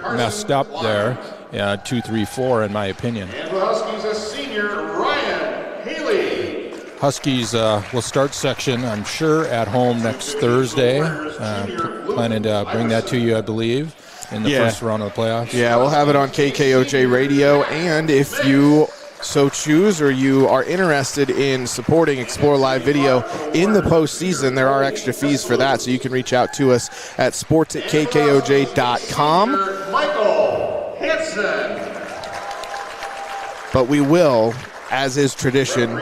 messed up there. 2-3-4 in my opinion. And the Huskies, a senior, Ryan Haley. Huskies will start section, I'm sure, at home next Thursday. Planning to bring that to you, I believe, in the first round of the playoffs. Yeah, we'll have it on KKOJ Radio, and if you so choose or you are interested in supporting Explore Live Video in the postseason, there are extra fees for that, so you can reach out to us at sports@kkoj.com. Michael Hansen. But we will, as is tradition,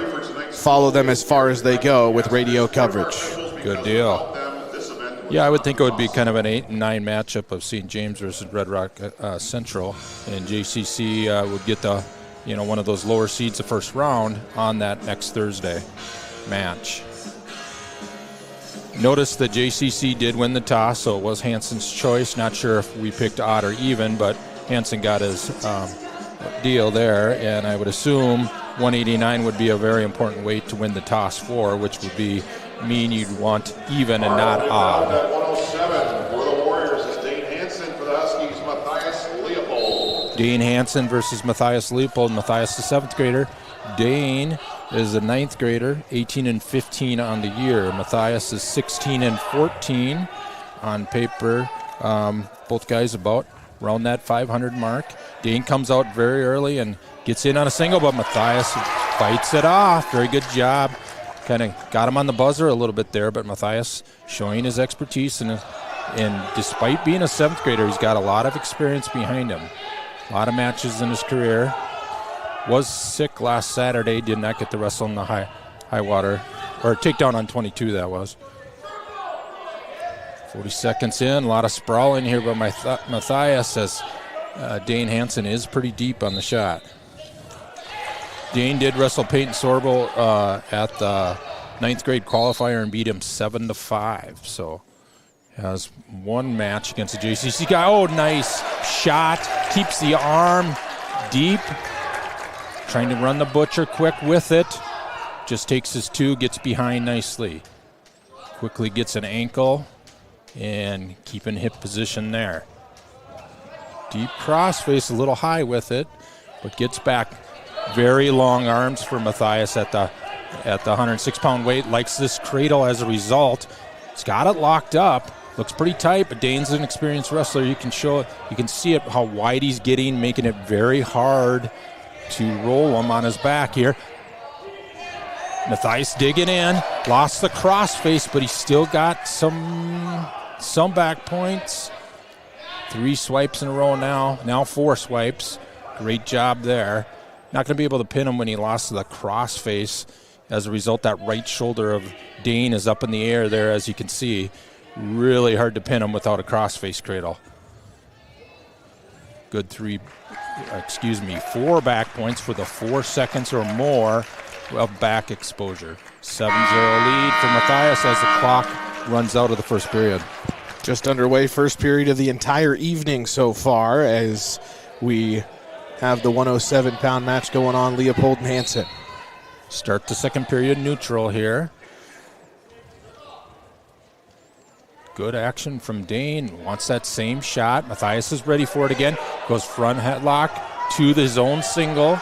follow them as far as they go with radio coverage. Good deal. Yeah, I would think it would be kind of an 8 and 9 matchup of St. James versus Red Rock Central, and JCC would get the one of those lower seeds the first round on that next Thursday match. Notice that JCC did win the toss, so it was Hansen's choice. Not sure if we picked odd or even, but Hansen got his deal there, and I would assume 189 would be a very important weight to win the toss for, which would mean you'd want even and not odd. 107 for the Warriors is Dane Hansen. For the Huskies, Matthias Leopold. Dane Hansen versus Matthias Leopold. Matthias, the 7th grader. Dane is a 9th grader, 18 and 15 on the year. Matthias is 16 and 14 on paper. Both guys about around that 500 mark. Dane comes out very early and gets in on a single, but Matthias fights it off. Very good job. Kind of got him on the buzzer a little bit there, but Matthias showing his expertise, and despite being a 7th grader, he's got a lot of experience behind him. A lot of matches in his career. Was sick last Saturday, did not get to wrestle in the high water, or takedown on 22 that was. 40 seconds in, a lot of sprawling here by Matthias as Dane Hansen is pretty deep on the shot. Dane did wrestle Peyton Sorbo at the 9th grade qualifier and beat him 7-5. So has one match against the JCC guy. Oh, nice shot. Keeps the arm deep. Trying to run the butcher quick with it. Just takes his 2, gets behind nicely. Quickly gets an ankle and keeping hip position there. Deep crossface, a little high with it, but gets back. Very long arms for Matthias at the 106-pound weight. Likes this cradle as a result. He's got it locked up. Looks pretty tight, but Dane's an experienced wrestler. You can show it. You can see it how wide he's getting, making it very hard to roll him on his back here. Matthias digging in. Lost the crossface, but he's still got some back points. 3 swipes in a row now. Now 4 swipes. Great job there. Not going to be able to pin him when he lost the crossface. As a result, that right shoulder of Dane is up in the air there, as you can see. Really hard to pin him without a crossface cradle. Good 4 back points for the 4 seconds or more of back exposure. 7-0 lead for Matthias as the clock runs out of the first period. Just underway, first period of the entire evening so far, as we have the 107-pound match going on, Leopold and Hansen. Start the second period neutral here. Good action from Dane. Wants that same shot. Matthias is ready for it again. Goes front headlock to the zone single.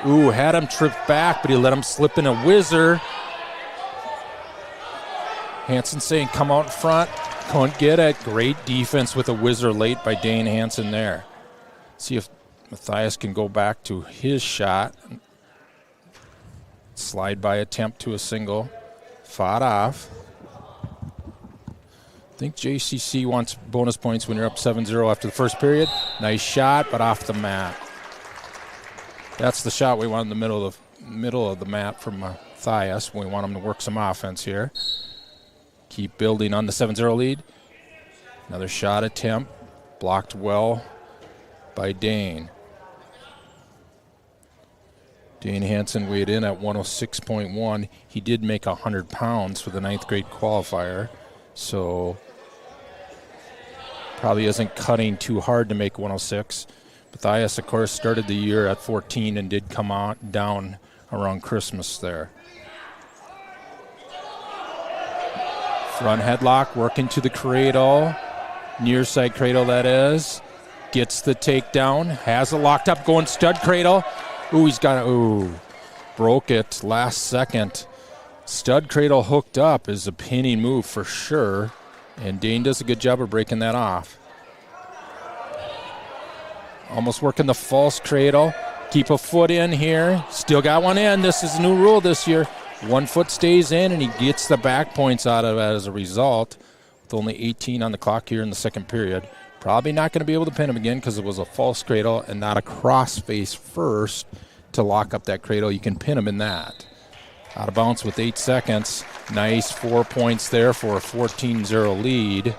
Ooh, had him tripped back, but he let him slip in a whizzer. Hansen saying, come out in front. Couldn't get it. Great defense with a whizzer late by Dane Hansen there. See if Matthias can go back to his shot. Slide by attempt to a single. Fought off. I think JCC wants bonus points when you're up 7-0 after the first period. Nice shot, but off the mat. That's the shot we want in the middle of the mat from Matthias. We want him to work some offense here. Keep building on the 7-0 lead. Another shot attempt. Blocked well by Dane. Dane Hansen weighed in at 106.1. He did make 100 pounds for the 9th grade qualifier, so probably isn't cutting too hard to make 106. Matthias, of course, started the year at 14 and did come out down around Christmas there. Front headlock, working to the cradle. Near side cradle, that is. Gets the takedown, has it locked up, going stud cradle. Broke it last second. Stud cradle hooked up is a pinning move for sure, and Dane does a good job of breaking that off. Almost working the false cradle. Keep a foot in here. Still got one in. This is a new rule this year. 1 foot stays in, and he gets the back points out of it as a result. With only 18 on the clock here in the second period. Probably not going to be able to pin him again because it was a false cradle and not a cross face first to lock up that cradle. You can pin him in that. Out of bounds with 8 seconds. Nice 4 points there for a 14-0 lead.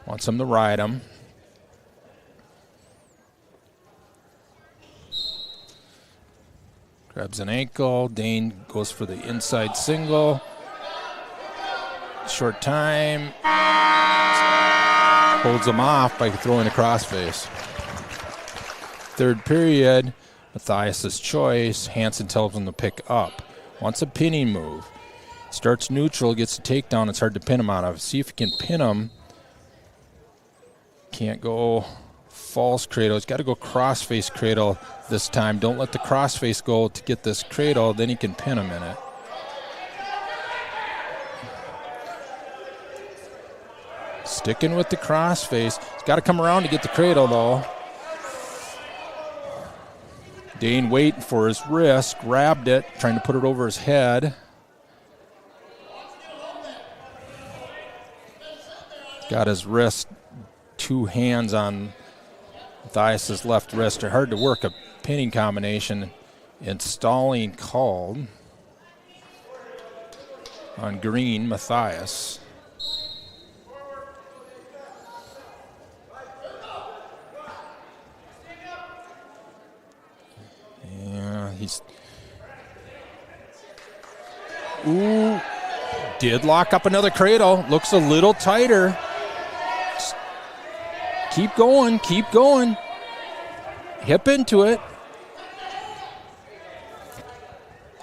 Wants him to ride him. Grabs an ankle. Dane goes for the inside single. Short time. Holds him off by throwing a crossface. Third period, Matthias's choice. Hansen tells him to pick up. Wants a pinning move. Starts neutral, gets a takedown. It's hard to pin him out of. See if you can pin him. Can't go false cradle. He's got to go crossface cradle this time. Don't let the crossface go to get this cradle. Then he can pin him in it. Sticking with the crossface. He's got to come around to get the cradle, though. Dane waiting for his wrist. Grabbed it, trying to put it over his head. Got his wrist, 2 hands on Matthias's left wrist. Hard to work a pinning combination. Installing called on green, Matthias. Yeah, did lock up another cradle. Looks a little tighter. Just keep going, keep going. Hip into it.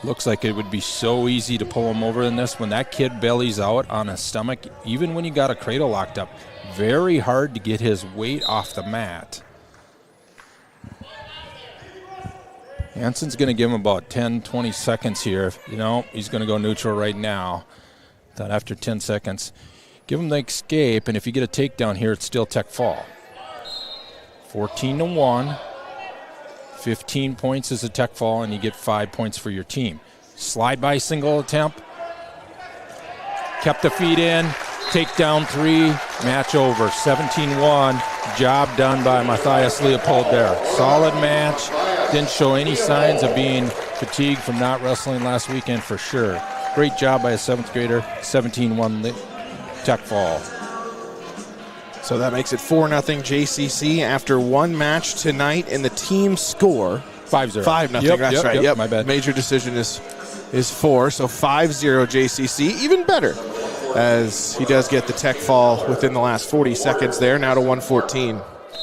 Looks like it would be so easy to pull him over in this. When that kid bellies out on his stomach, even when you got a cradle locked up, very hard to get his weight off the mat. Hansen's going to give him about 10, 20 seconds here. He's going to go neutral right now. Then after 10 seconds, give him the escape, and if you get a takedown here, it's still tech fall. 14-1. 15 points is a tech fall, and you get 5 points for your team. Slide by single attempt. Kept the feet in. Takedown 3. Match over. 17-1. Job done by Matthias Leopold there. Solid match. Didn't show any signs of being fatigued from not wrestling last weekend for sure. Great job by a 7th grader. 17-1 tech fall. So that makes it 4-0 JCC after one match tonight, and the team score 5-0. 5-0. That's right. Yep. My bad. Major decision is 4, so 5-0 JCC. Even better, as he does get the tech fall within the last 40 seconds there. Now to 114.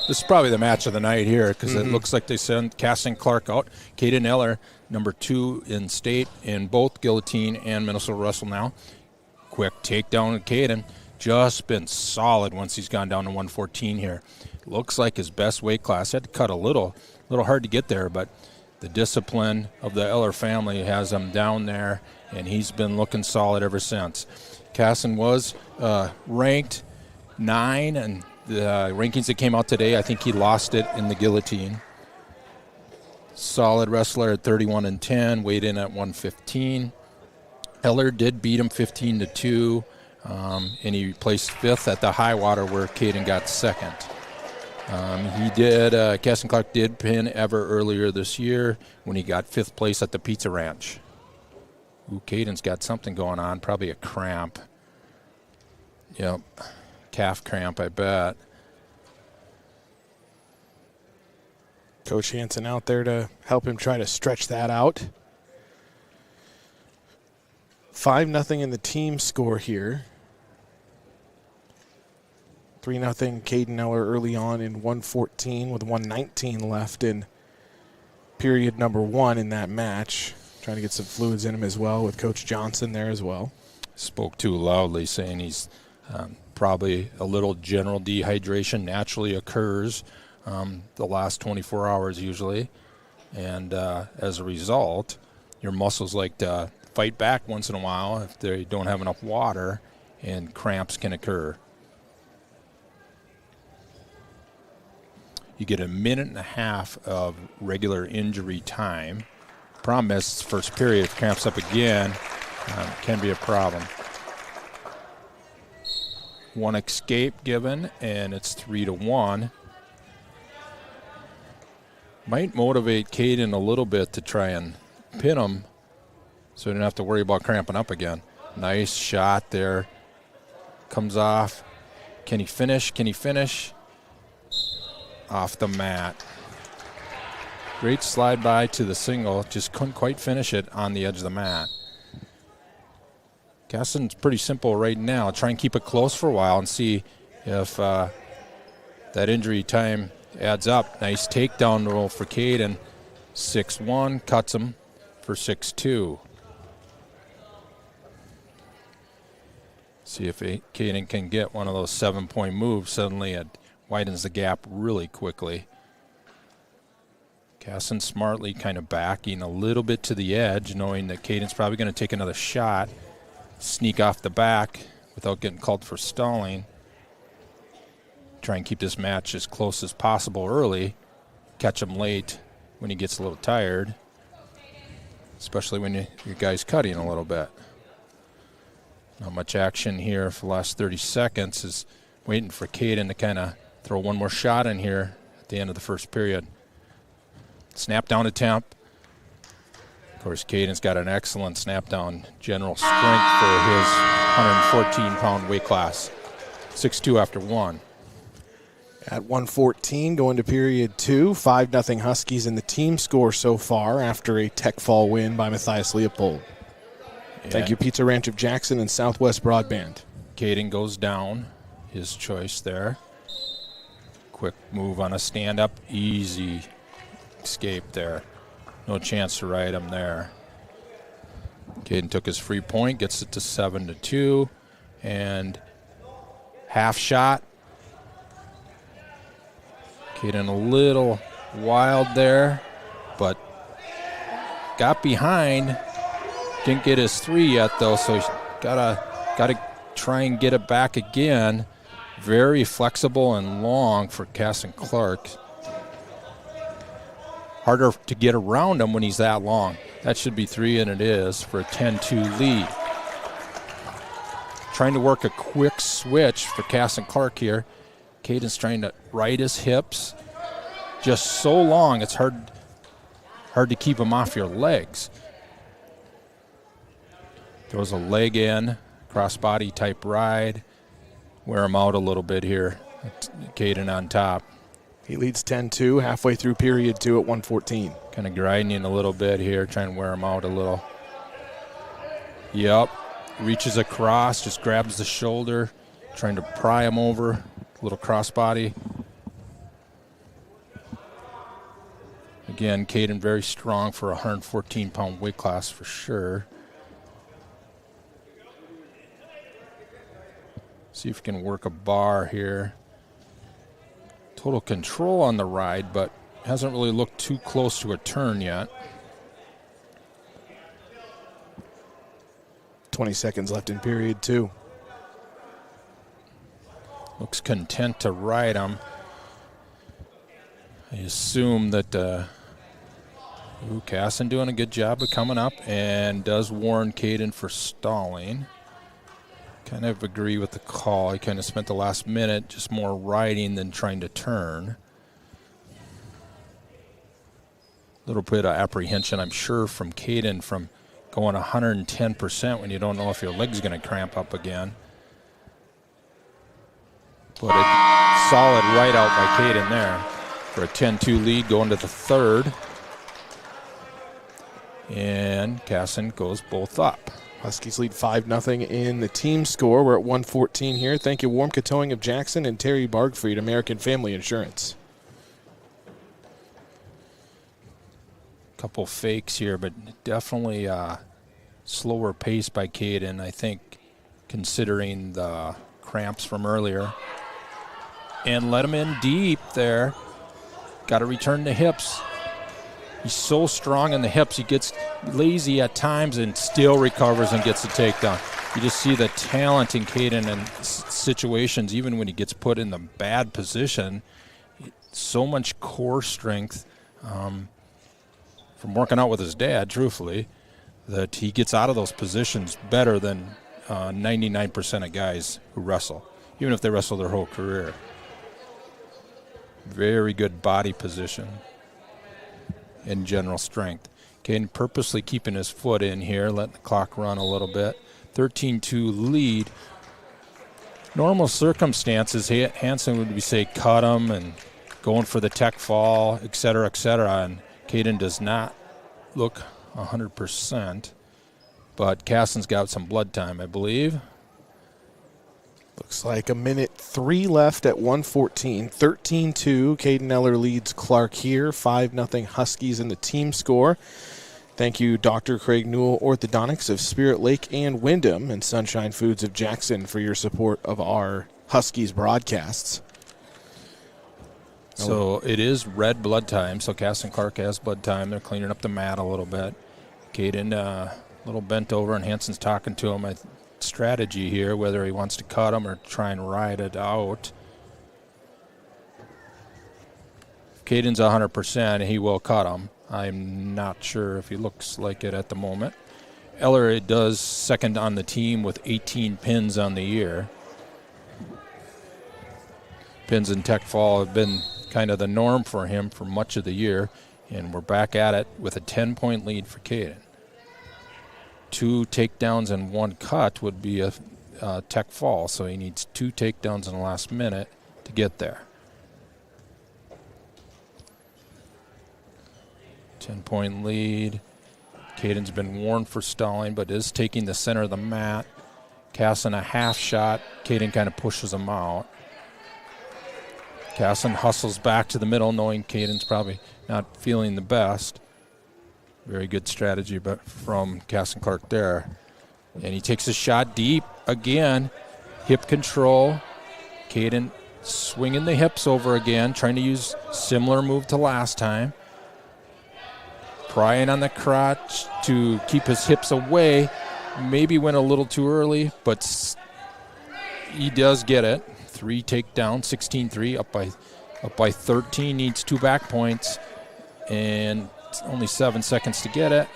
This is probably the match of the night here because it looks like they send Casting Clark out. Caden Eller, number 2 in state in both Guillotine and Minnesota Wrestle now. Quick takedown of Caden. Just been solid once he's gone down to 114 here. Looks like his best weight class. Had to cut a little hard to get there, but the discipline of the Eller family has him down there, and he's been looking solid ever since. Casson was ranked 9, and the rankings that came out today, I think he lost it in the Guillotine. Solid wrestler at 31-10, weighed in at 115. Eller did beat him 15-2. And he placed 5th at the high water where Caden got 2nd. Casson Clark did pin Ever earlier this year when he got 5th place at the Pizza Ranch. Caden's got something going on, probably a cramp. Yep, calf cramp, I bet. Coach Hansen out there to help him try to stretch that out. 5-0 in the team score here. 3-0 Caden Eller early on in 114 with 119 left in period number 1 in that match. Trying to get some fluids in him as well with Coach Johnson there as well. Spoke too loudly saying he's probably a little general dehydration naturally occurs the last 24 hours usually. And as a result, your muscles like to fight back once in a while if they don't have enough water, and cramps can occur. You get a minute and a half of regular injury time. Problem is, first period, if cramps up again, can be a problem. One escape given, and it's 3-1. Might motivate Caden a little bit to try and pin him so he don't have to worry about cramping up again. Nice shot there. Comes off. Can he finish? Can he finish? Off the mat. Great slide by to the single. Just couldn't quite finish it on the edge of the mat. Caston's pretty simple right now. Try and keep it close for a while and see if that injury time adds up. Nice takedown roll for Caden. 6-1, cuts him for 6-2. See if Caden can get one of those 7-point moves. Suddenly it widens the gap really quickly. Caston smartly kind of backing a little bit to the edge, knowing that Caden's probably going to take another shot, sneak off the back without getting called for stalling. Try and keep this match as close as possible early. Catch him late when he gets a little tired, especially when your guy's cutting a little bit. Not much action here for the last 30 seconds. Is waiting for Caden to kind of throw one more shot in here at the end of the first period. Snap down attempt. Of course, Caden's got an excellent snap down general strength for his 114-pound weight class. 6-2 after 1. At 1:14, going to period 2, 5-0 Huskies in the team score so far after a tech fall win by Matthias Leopold. Yeah. Thank you, Pizza Ranch of Jackson and Southwest Broadband. Caden goes down, his choice there. Quick move on a stand-up, easy escape there. No chance to ride him there. Caden took his free point, gets it to 7-2, and half shot. Caden a little wild there, but got behind. Didn't get his 3 yet though, so he's gotta try and get it back again. Very flexible and long for Caston Clark. Harder to get around him when he's that long. That should be 3, and it is for a 10-2 lead. Trying to work a quick switch for Caston Clark here. Caden's trying to right his hips. Just so long, it's hard to keep him off your legs. Throws a leg in, crossbody type ride. Wear him out a little bit here. Caden on top. He leads 10-2 halfway through period 2 at 1:14. Kind of grinding a little bit here, trying to wear him out a little. Yep, reaches across, just grabs the shoulder, trying to pry him over. Little crossbody. Again, Caden very strong for a 114-pound weight class for sure. See if we can work a bar here. Total control on the ride, but hasn't really looked too close to a turn yet. 20 seconds left in period 2. Looks content to ride him. I assume that Caston doing a good job of coming up and does warn Caden for stalling. Kind of agree with the call. He kind of spent the last minute just more riding than trying to turn. A little bit of apprehension, I'm sure, from Caden from going 110% when you don't know if your leg's going to cramp up again. But a solid right out by Caden there for a 10-2 lead going to the third. And Caston goes both up. Huskies lead 5-0 in the team score. We're at 1:14 here. Thank you, Warmka Towing of Jackson and Terry Bargfried, American Family Insurance. Couple fakes here, but definitely slower pace by Caden, I think, considering the cramps from earlier. And let him in deep there. Got to return the hips. He's so strong in the hips. He gets lazy at times and still recovers and gets a takedown. You just see the talent in Caden in situations, even when he gets put in the bad position. So much core strength from working out with his dad, truthfully, that he gets out of those positions better than 99% of guys who wrestle, even if they wrestle their whole career. Very good body position and general strength. Caden purposely keeping his foot in here, letting the clock run a little bit. 13-2 lead. Normal circumstances, Hansen would be say cut him and going for the tech fall, et cetera, and Caden does not look 100%, but Caston's got some blood time, I believe. Looks like 1:03 left at 1:14. 13-2. Caden Eller leads Clark here. 5-0 Huskies in the team score. Thank you, Dr. Craig Newell Orthodontics of Spirit Lake and Wyndham and Sunshine Foods of Jackson for your support of our Huskies broadcasts. So it is red blood time, so Caston Clark has blood time. They're cleaning up the mat a little bit. Caden a little bent over, and Hansen's talking to him. Strategy here, whether he wants to cut him or try and ride it out. If Caden's 100%, he will cut him. I'm not sure if he looks like it at the moment. Eller does second on the team with 18 pins on the year. Pins and tech fall have been kind of the norm for him for much of the year, and we're back at it with a 10-point lead for Caden. 2 takedowns and 1 cut would be a tech fall, so he needs 2 takedowns in the last minute to get there. 10-point lead. Caden's been warned for stalling, but is taking the center of the mat. Caston a half shot. Caden kind of pushes him out. Caston hustles back to the middle, knowing Caden's probably not feeling the best. Very good strategy but from Caston Clark there. And he takes a shot deep again. Hip control. Caden swinging the hips over again, trying to use similar move to last time. Prying on the crotch to keep his hips away. Maybe went a little too early, but he does get it. 3 takedown, 16-3, up by 13, needs 2 back points, and only 7 seconds to get it.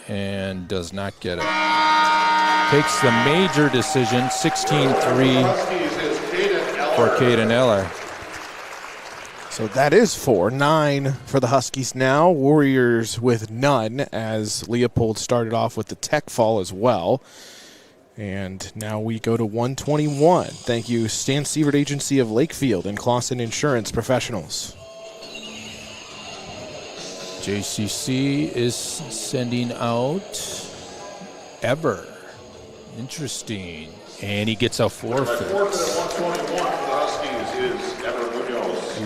And does not get it. Takes the major decision, 16-3 for Caden Eller. So that is 4-9 for the Huskies now. Warriors with none, as Leopold started off with the tech fall as well. And now we go to 121. Thank you, Stan Sievert Agency of Lakefield and Clausen Insurance Professionals. JCC is sending out Ever. Interesting. And he gets a forfeit. The forfeit at 121 for the Huskies is Ever Munoz.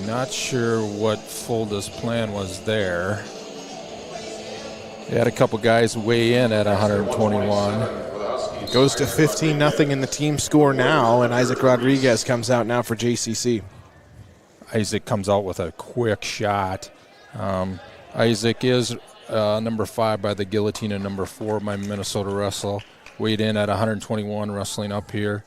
Ooh. Not sure what Fulda's plan was there. They had a couple guys weigh in at 121. It goes to 15-0 in the team score now, and Isaac Rodriguez comes out now for JCC. Isaac comes out with a quick shot. Isaac is number 5 by the guillotine and number 4 by Minnesota Wrestle. Weighed in at 121, wrestling up here.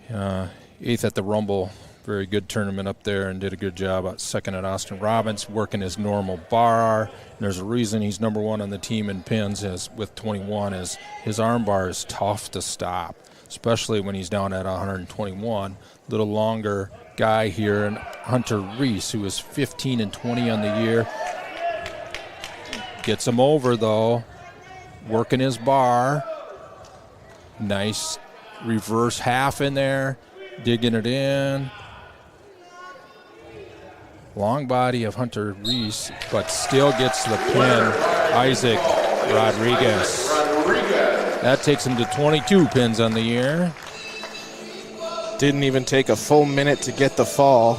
8th at the Rumble. Very good tournament up there and did a good job. 2nd at Austin Robbins, working his normal bar. And there's a reason he's number 1 on the team in pins with 21 is his arm bar is tough to stop, especially when he's down at 121. Little longer guy here, and Hunter Reese, who is 15-20 on the year. Gets him over, though. Working his bar. Nice reverse half in there. Digging it in. Long body of Hunter Reese, but still gets the pin. Isaac Rodriguez. That takes him to 22 pins on the year. Didn't even take a full minute to get the fall.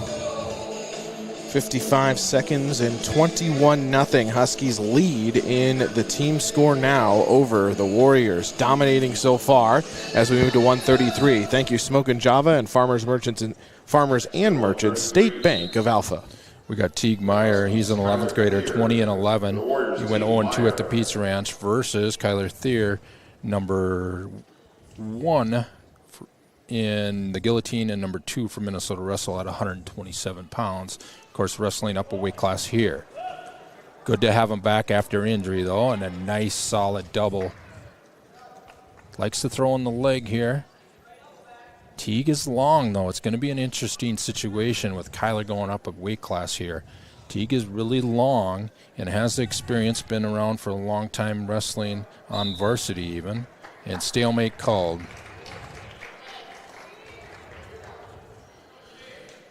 55 seconds and 21-0. Huskies lead in the team score now over the Warriors, dominating so far as we move to 133. Thank you, Smokin' Java and Farmers and Merchants State Bank of Alpha. We got Teague Meyer. He's an 11th grader, 20-11. He went 0-2 at the Pizza Ranch versus Kyler Thier, number 1 in the guillotine and number 2 for Minnesota Wrestle at 127 pounds. Of course, wrestling up a weight class here. Good to have him back after injury, though, and a nice, solid double. Likes to throw in the leg here. Teague is long, though. It's going to be an interesting situation with Kyler going up a weight class here. Teague is really long and has the experience, been around for a long time wrestling on varsity even, and stalemate called.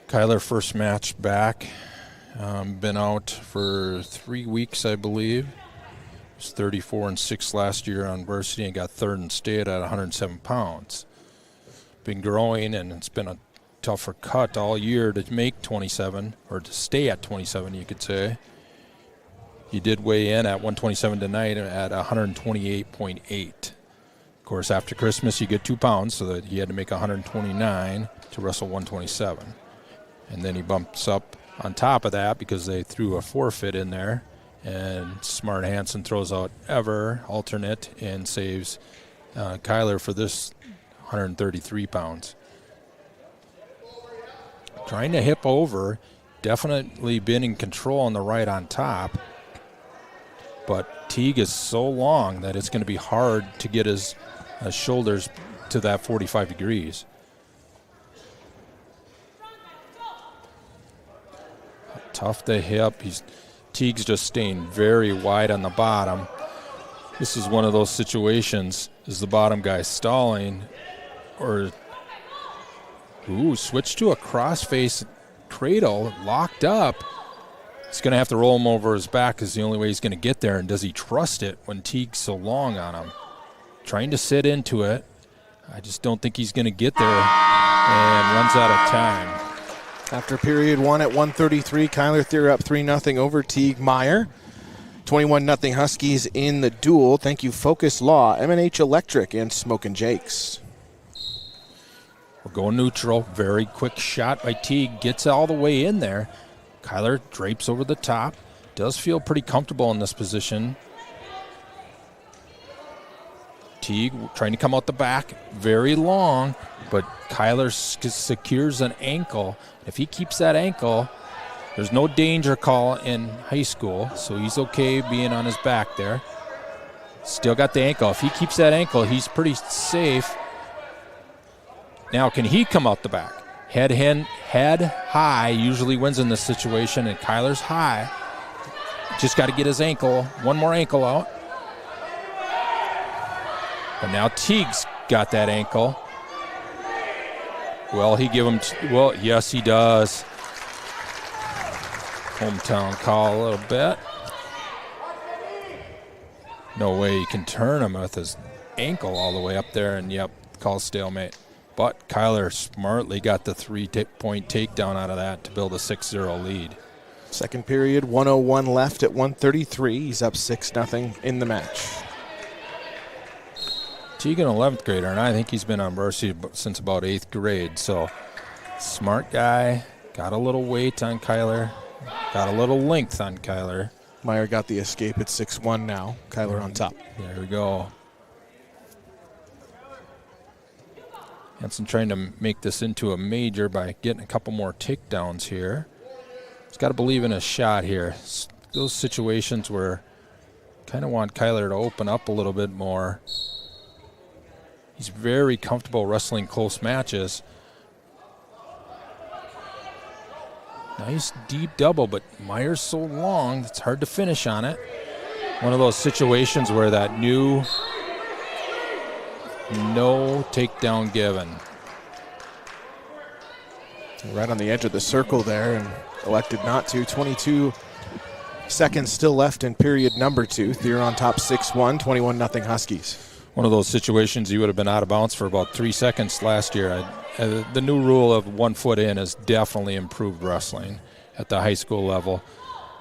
Kyler first match back, been out for 3 weeks, I believe. He was 34-6 last year on varsity and got third in state at 107 pounds. Been growing, and it's been a tougher cut all year to make 27, or to stay at 27, you could say. He did weigh in at 127 tonight at 128.8. Of course, after Christmas, you get 2 pounds, so that he had to make 129 to wrestle 127. And then he bumps up on top of that because they threw a forfeit in there, and Smart Hansen throws out alternate, and saves Kyler for this 133 pounds. Trying to hip over, definitely been in control on the right on top, but Teague is so long that it's going to be hard to get his shoulders to that 45 degrees. Tough to hip. Teague's just staying very wide on the bottom. This is one of those situations, is the bottom guy stalling, or switch to a cross-face cradle, locked up. He's going to have to roll him over his back is the only way he's going to get there, and does he trust it when Teague's so long on him? Trying to sit into it. I just don't think he's going to get there, and runs out of time. After period 1 at 133, Kyler Thier up 3-0 over Teague Meyer. 21-0 Huskies in the duel. Thank you, Focus Law, M&H Electric, and Smokin' Jakes. We're going neutral. Very quick shot by Teague. Gets all the way in there. Kyler drapes over the top. Does feel pretty comfortable in this position. Teague trying to come out the back. Very long, but Kyler secures an ankle. If he keeps that ankle, there's no danger call in high school, so he's okay being on his back there. Still got the ankle. If he keeps that ankle, he's pretty safe. Now, can he come out the back? Head high usually wins in this situation, and Kyler's high. Just got to get his ankle, one more ankle out. But now Teague's got that ankle. Well, yes, he does. Hometown call a little bit. No way he can turn him with his ankle all the way up there, and call stalemate. But Kyler smartly got the 3-point takedown out of that to build a 6-0 lead. Second period, 1:01 left at 133. He's up 6-0 in the match. Teague, an 11th grader, and I think he's been on varsity since about 8th grade. So, smart guy, got a little weight on Kyler, got a little length on Kyler. Meyer got the escape at 6-1 now. Kyler on top. There we go. Hansen trying to make this into a major by getting a couple more takedowns here. He's got to believe in a shot here. Those situations where kind of want Kyler to open up a little bit more. He's very comfortable wrestling close matches. Nice deep double, but Meyer's so long, it's hard to finish on it. One of those situations where that no takedown given. Right on the edge of the circle there and elected not to. 22 seconds still left in period number 2. Thier on top 6-1, 21-0 Huskies. One of those situations you would have been out of bounds for about 3 seconds last year. The new rule of 1 foot in has definitely improved wrestling. at the high school level.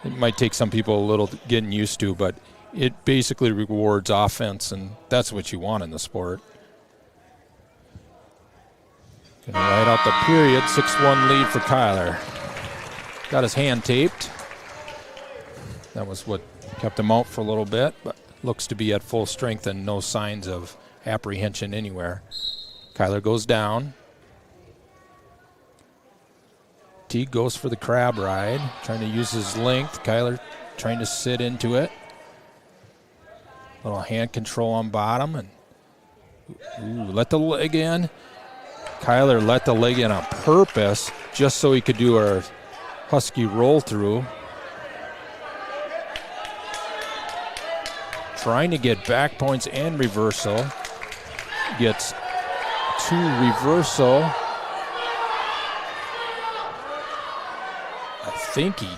It might take some people a little getting used to, but it basically rewards offense, and that's what you want in the sport. Gonna ride out the period, 6-1 lead for Kyler. Got his hand taped. That was what kept him out for a little bit, but looks to be at full strength and no signs of apprehension anywhere. Kyler goes down. Teague goes for the crab ride, trying to use his length. Kyler trying to sit into it. Little hand control on bottom, and let the leg in. Kyler let the leg in on purpose just so he could do a Husky roll through. Trying to get back points and reversal. Gets 2 reversal. I think he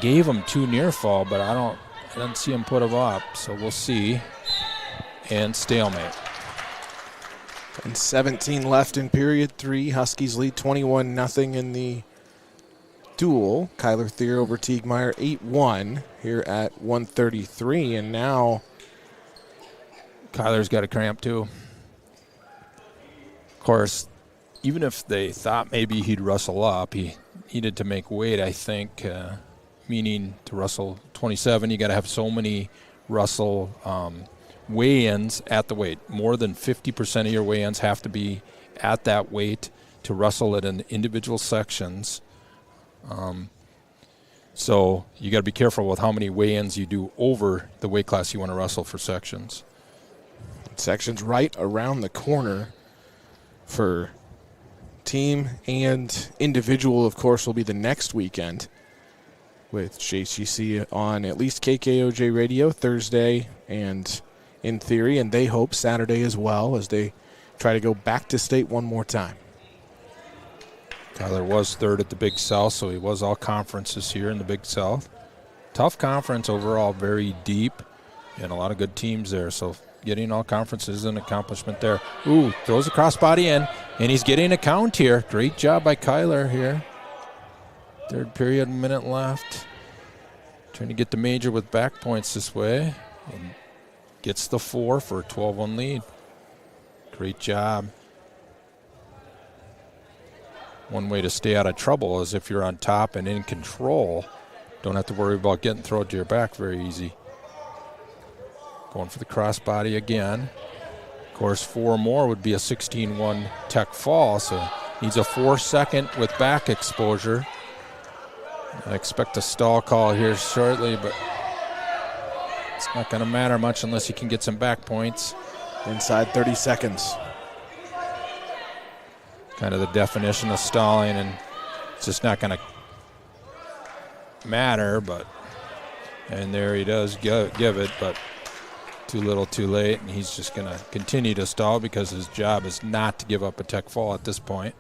gave him 2 near fall, but I didn't see him put him up, so we'll see. And stalemate. And 17 left in period 3. Huskies lead 21-0 in the duel. Kyler Thier over Teague-Meyer 8-1 here at 1:33, and now Kyler's got a cramp too. Of course, even if they thought maybe he'd wrestle up, he needed to make weight, I think, meaning to wrestle 27, you got to have so many wrestle weigh-ins at the weight. More than 50% of your weigh-ins have to be at that weight to wrestle it in individual sections. So you got to be careful with how many weigh-ins you do over the weight class you want to wrestle for sections. Sections right around the corner for team and individual, of course, will be the next weekend with JCC on at least KKOJ Radio Thursday and in theory, and they hope Saturday as well as they try to go back to state one more time. Kyler was third at the Big South, so he was all conferences here in the Big South. Tough conference overall, very deep, and a lot of good teams there, so getting all conferences is an accomplishment there. Ooh, throws a crossbody in, and he's getting a count here. Great job by Kyler here. Third period, minute left. Trying to get the major with back points this way. And gets the 4 for a 12-1 lead. Great job. One way to stay out of trouble is if you're on top and in control. Don't have to worry about getting thrown to your back very easy. Going for the crossbody again. Of course, 4 more would be a 16-1 tech fall, so needs a 4-second with back exposure. I expect a stall call here shortly, but it's not going to matter much unless you can get some back points. Inside 30 seconds. Kind of the definition of stalling, and it's just not going to matter, but, and there he does give it, but too little too late, and he's just going to continue to stall because his job is not to give up a tech fall at this point.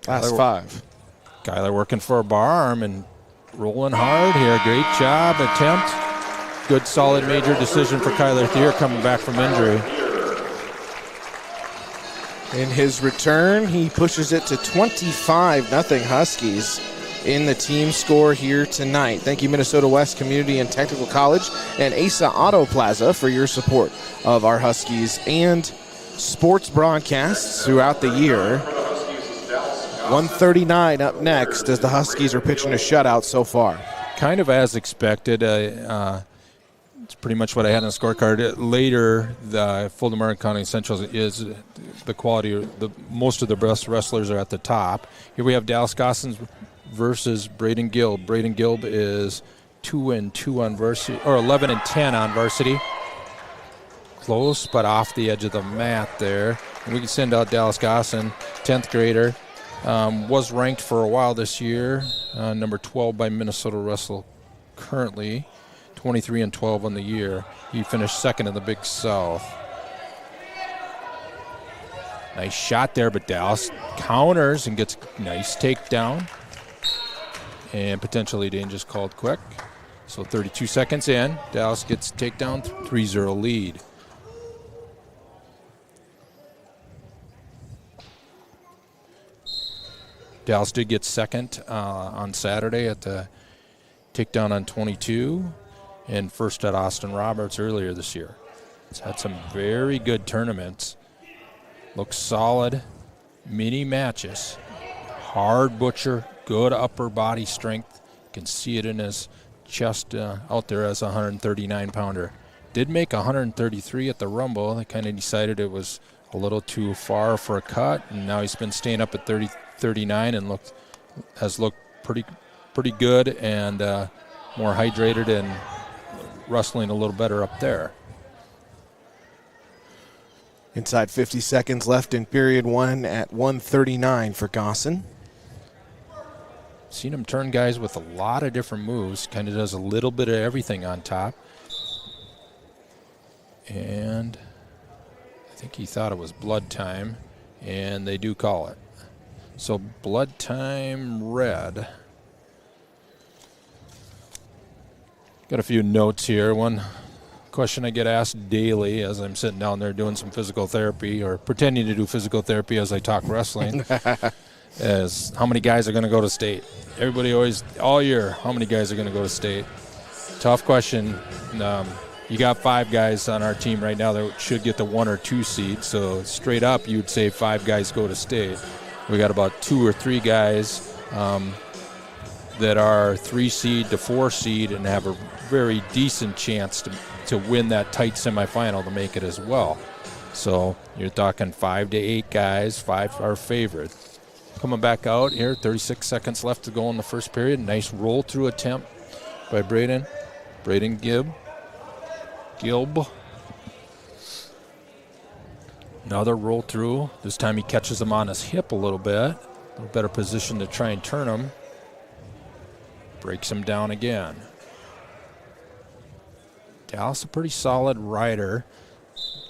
Last 5. Kyler working for a bar arm and rolling hard here. Great job, attempt. Good, solid major decision for Kyler Thier coming back from injury. In his return, he pushes it to 25-0 Huskies in the team score here tonight. Thank you, Minnesota West Community and Technical College and ASA Auto Plaza for your support of our Huskies and sports broadcasts throughout the year. 139 up next as the Huskies are pitching a shutout so far. Kind of as expected. It's pretty much what I had on the scorecard. Later, the Fulda Martin County Central is the quality. Most of the best wrestlers are at the top. Here we have Dallas Gossens versus Braden Gilb. Braden Gilb is 2-2 on varsity, or 11-10 on varsity. Close, but off the edge of the mat there. And we can send out Dallas Gossen, 10th grader. Was ranked for a while this year, number 12 by Minnesota Wrestle currently, 23-12 on the year. He finished second in the Big South. Nice shot there, but Dallas counters and gets a nice takedown. And potentially dangerous called quick. So 32 seconds in, Dallas gets takedown, 3-0 lead. Dallas did get second on Saturday at the takedown on 22 and first at Austin Roberts earlier this year. It's had some very good tournaments. Looks solid. Mini matches. Hard butcher. Good upper body strength. You can see it in his chest out there as a 139-pounder. Did make 133 at the Rumble. They kind of decided it was a little too far for a cut, and now he's been staying up at 39 and has looked pretty good and more hydrated and wrestling a little better up there. Inside 50 seconds left in period one at 139 for Gosson. Seen him turn guys with a lot of different moves. Kind of does a little bit of everything on top. And I think he thought it was blood time, and they do call it. So blood time red. Got a few notes here. One question I get asked daily as I'm sitting down there doing some physical therapy or pretending to do physical therapy as I talk wrestling is how many guys are going to go to state? Everybody always, all year, how many guys are going to go to state? Tough question. You got 5 guys on our team right now that should get the 1 or 2 seed. So straight up, you'd say 5 guys go to state. We got about 2 or 3 guys that are 3 seed to 4 seed and have a very decent chance to win that tight semifinal to make it as well. So you're talking 5 to 8 guys. 5 are favored. Coming back out here, 36 seconds left to go in the first period. Nice roll through attempt by Braden Gibb. Another roll through. This time he catches him on his hip a little bit. A little better position to try and turn him. Breaks him down again. Dallas, a pretty solid rider.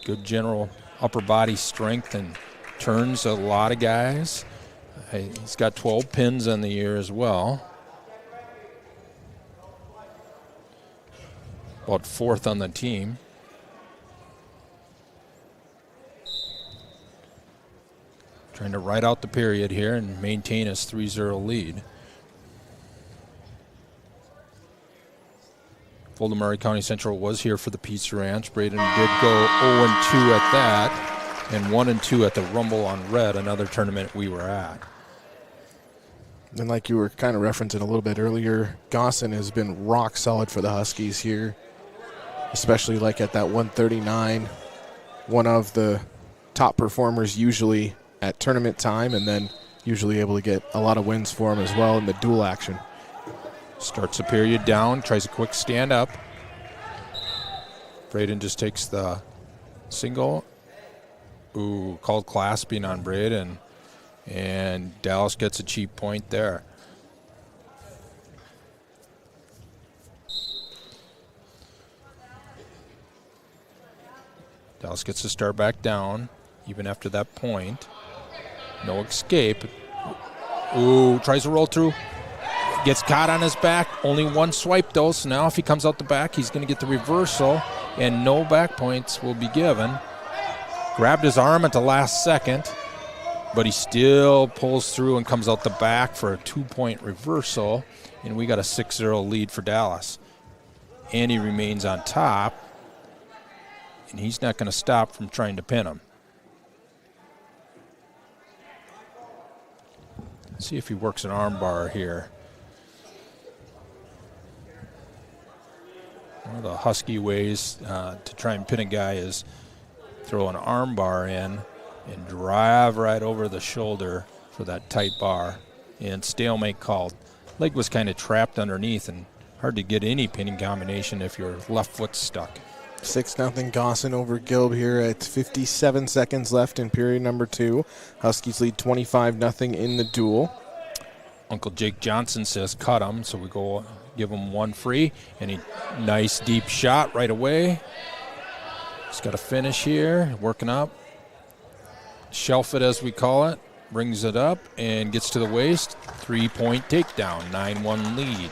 Good general upper body strength and turns a lot of guys. He's got 12 pins on the year as well. About 4th on the team. Trying to ride out the period here and maintain his 3-0 lead. Fulda Murray County Central was here for the Pizza Ranch. Braden did go 0-2 at that and 1-2 at the Rumble on Red, another tournament we were at. And like you were kind of referencing a little bit earlier, Gosson has been rock solid for the Huskies here, especially like at that 139, one of the top performers usually at tournament time, and then usually able to get a lot of wins for him as well in the dual action. Starts the period down, tries a quick stand up. Braden just takes the single. Ooh, called clasping on Braden. And Dallas gets a cheap point there. Dallas gets to start back down, even after that point. No escape. Ooh, tries to roll through. Gets caught on his back. Only one swipe, though, so now if he comes out the back, he's going to get the reversal, and no back points will be given. Grabbed his arm at the last second, but he still pulls through and comes out the back for a 2-point reversal, and we got a 6-0 lead for Dallas. And he remains on top, and he's not going to stop from trying to pin him. Let's see if he works an arm bar here. One of the Husky ways to try and pin a guy is throw an arm bar in and drive right over the shoulder for that tight bar. And stalemate called. Leg was kind of trapped underneath and hard to get any pinning combination if your left foot's stuck. 6-0 Gosson over Gilb here at 57 seconds left in period number 2. Huskies lead 25-0 in the duel. Uncle Jake Johnson says cut him, so we go give him one free. And a nice deep shot right away. He's got a finish here, working up. Shelf it as we call it. Brings it up and gets to the waist. 3-point takedown, 9-1 lead.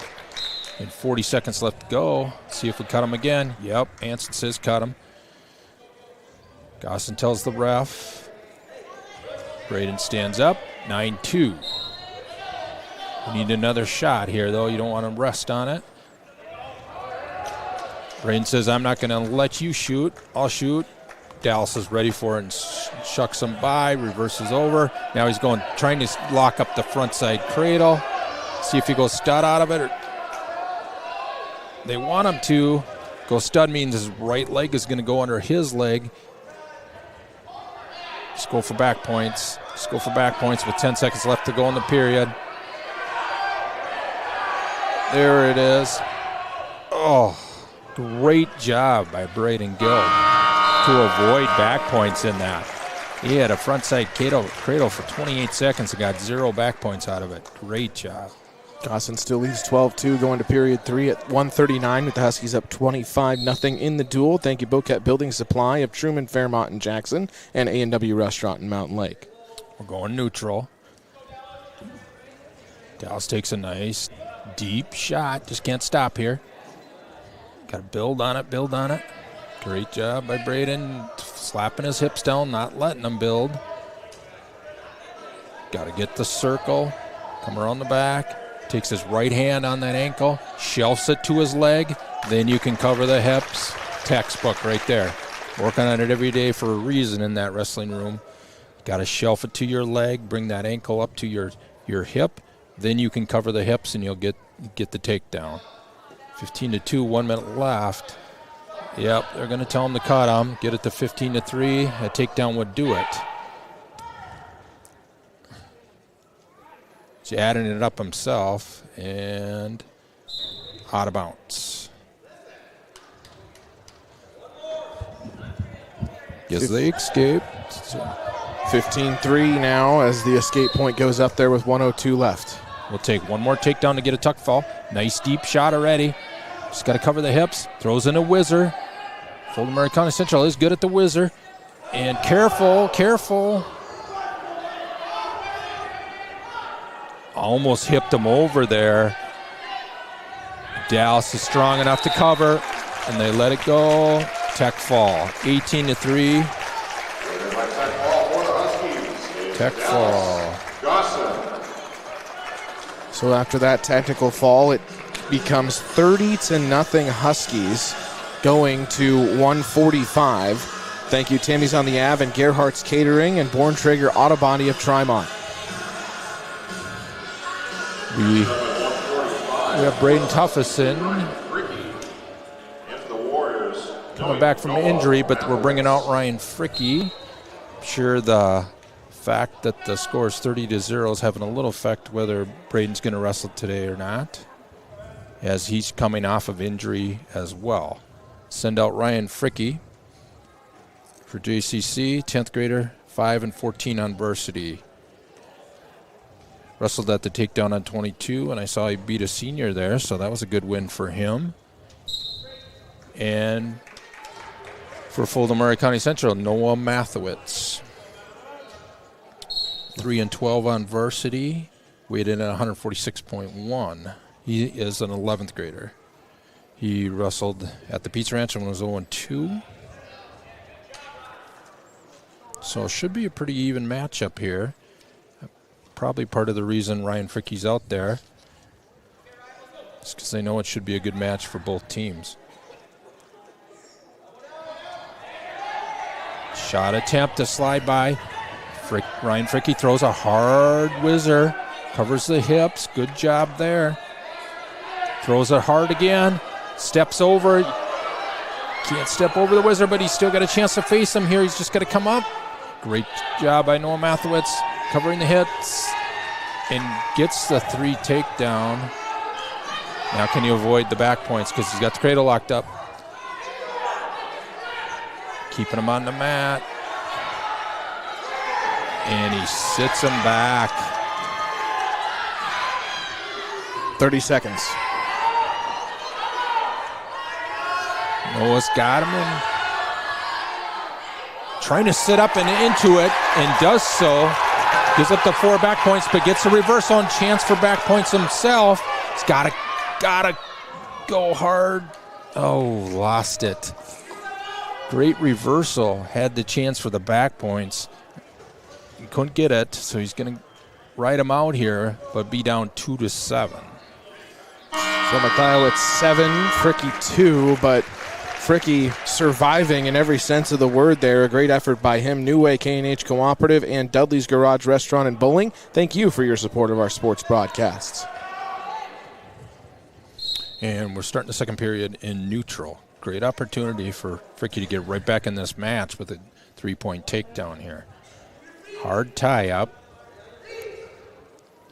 And 40 seconds left to go. See if we cut him again. Yep, Anson says cut him. Gosson tells the ref. Braden stands up, 9-2. You need another shot here, though. You don't want to rest on it. Braden says, I'm not going to let you shoot. I'll shoot. Dallas is ready for it and shucks him by, reverses over. Now he's trying to lock up the front side cradle. See if he goes stud out of it. They want him to. Go stud means his right leg is going to go under his leg. Just go for back points. Just go for back points with 10 seconds left to go in the period. There it is. Oh, great job by Braden Gill to avoid back points in that. He had a front side cradle for 28 seconds and got 0 back points out of it. Great job. Gosselin still leads 12-2 going to period 3 at 1:39 with the Huskies up 25-0 in the duel. Thank you, Bocat Building Supply of Truman, Fairmont, and Jackson, and A&W Restaurant in Mountain Lake. We're going neutral. Dallas takes a nice deep shot. Just can't stop here. Got to build on it. Great job by Braden. Slapping his hips down, not letting him build. Got to get the circle. Come around the back. Takes his right hand on that ankle. Shelves it to his leg. Then you can cover the hips. Textbook right there. Working on it every day for a reason in that wrestling room. Got to shelf it to your leg. Bring that ankle up to your hip. Then you can cover the hips and you'll get the takedown. 15-2, 1 minute left. Yep, they're going to tell him to cut him. Get it to 15-3. A takedown would do it. He's adding it up himself and out of bounds. Yes, they escape. 15-3 now as the escape point goes up there with 1:02 left. We'll take one more takedown to get a tuck fall. Nice deep shot already. Just got to cover the hips. Throws in a whizzer. Fulda Murray County Central is good at the whizzer. And careful. Almost hipped him over there. Dallas is strong enough to cover, and they let it go. Tech fall, 18-3. Tech fall. So after that technical fall, it becomes 30-0 Huskies going to 145. Thank you, Tammy's on the Ave and Gerhardt's Catering and Born Traeger Auto Body of Tremont. We have Braden Tuffison coming back from injury, but we're bringing out Ryan Fricke. I'm sure the fact that the score is 30-0 is having a little effect whether Braden's going to wrestle today or not, as he's coming off of injury as well. Send out Ryan Fricke for JCC, 10th grader, 5 and 14 on varsity. Wrestled at the takedown on 22, and I saw he beat a senior there, so that was a good win for him. And for Fulda Murray County Central, Noah Mathowitz. 3 and 12 on varsity, weighed in at 146.1. He is an 11th grader. He wrestled at the Pizza Ranch and was 0-2. So it should be a pretty even matchup here. Probably part of the reason Ryan Fricke's out there is because they know it should be a good match for both teams. Shot attempt to slide by. Ryan Fricke throws a hard whizzer, covers the hips. Good job there. Throws it hard again. Steps over. Can't step over the whizzer, but he's still got a chance to face him here. He's just got to come up. Great job by Noah Mathowitz, covering the hits, and gets the 3 takedown. Now can you avoid the back points because he's got the cradle locked up. Keeping him on the mat. And he sits him back. 30 seconds. Noah's got him in. Trying to sit up and into it, and does so. Gives up the 4 back points, but gets a reversal and chance for back points himself. He's gotta go hard. Oh, lost it. Great reversal. Had the chance for the back points. He couldn't get it, so he's gonna ride them out here, but be down 2-7. So Mathiowicz 7, Fricke 2, but Fricke surviving in every sense of the word there. A great effort by him. New Way K&H Cooperative and Dudley's Garage Restaurant and Bowling. Thank you for your support of our sports broadcasts. And we're starting the second period in neutral. Great opportunity for Fricke to get right back in this match with a 3-point takedown here. Hard tie up.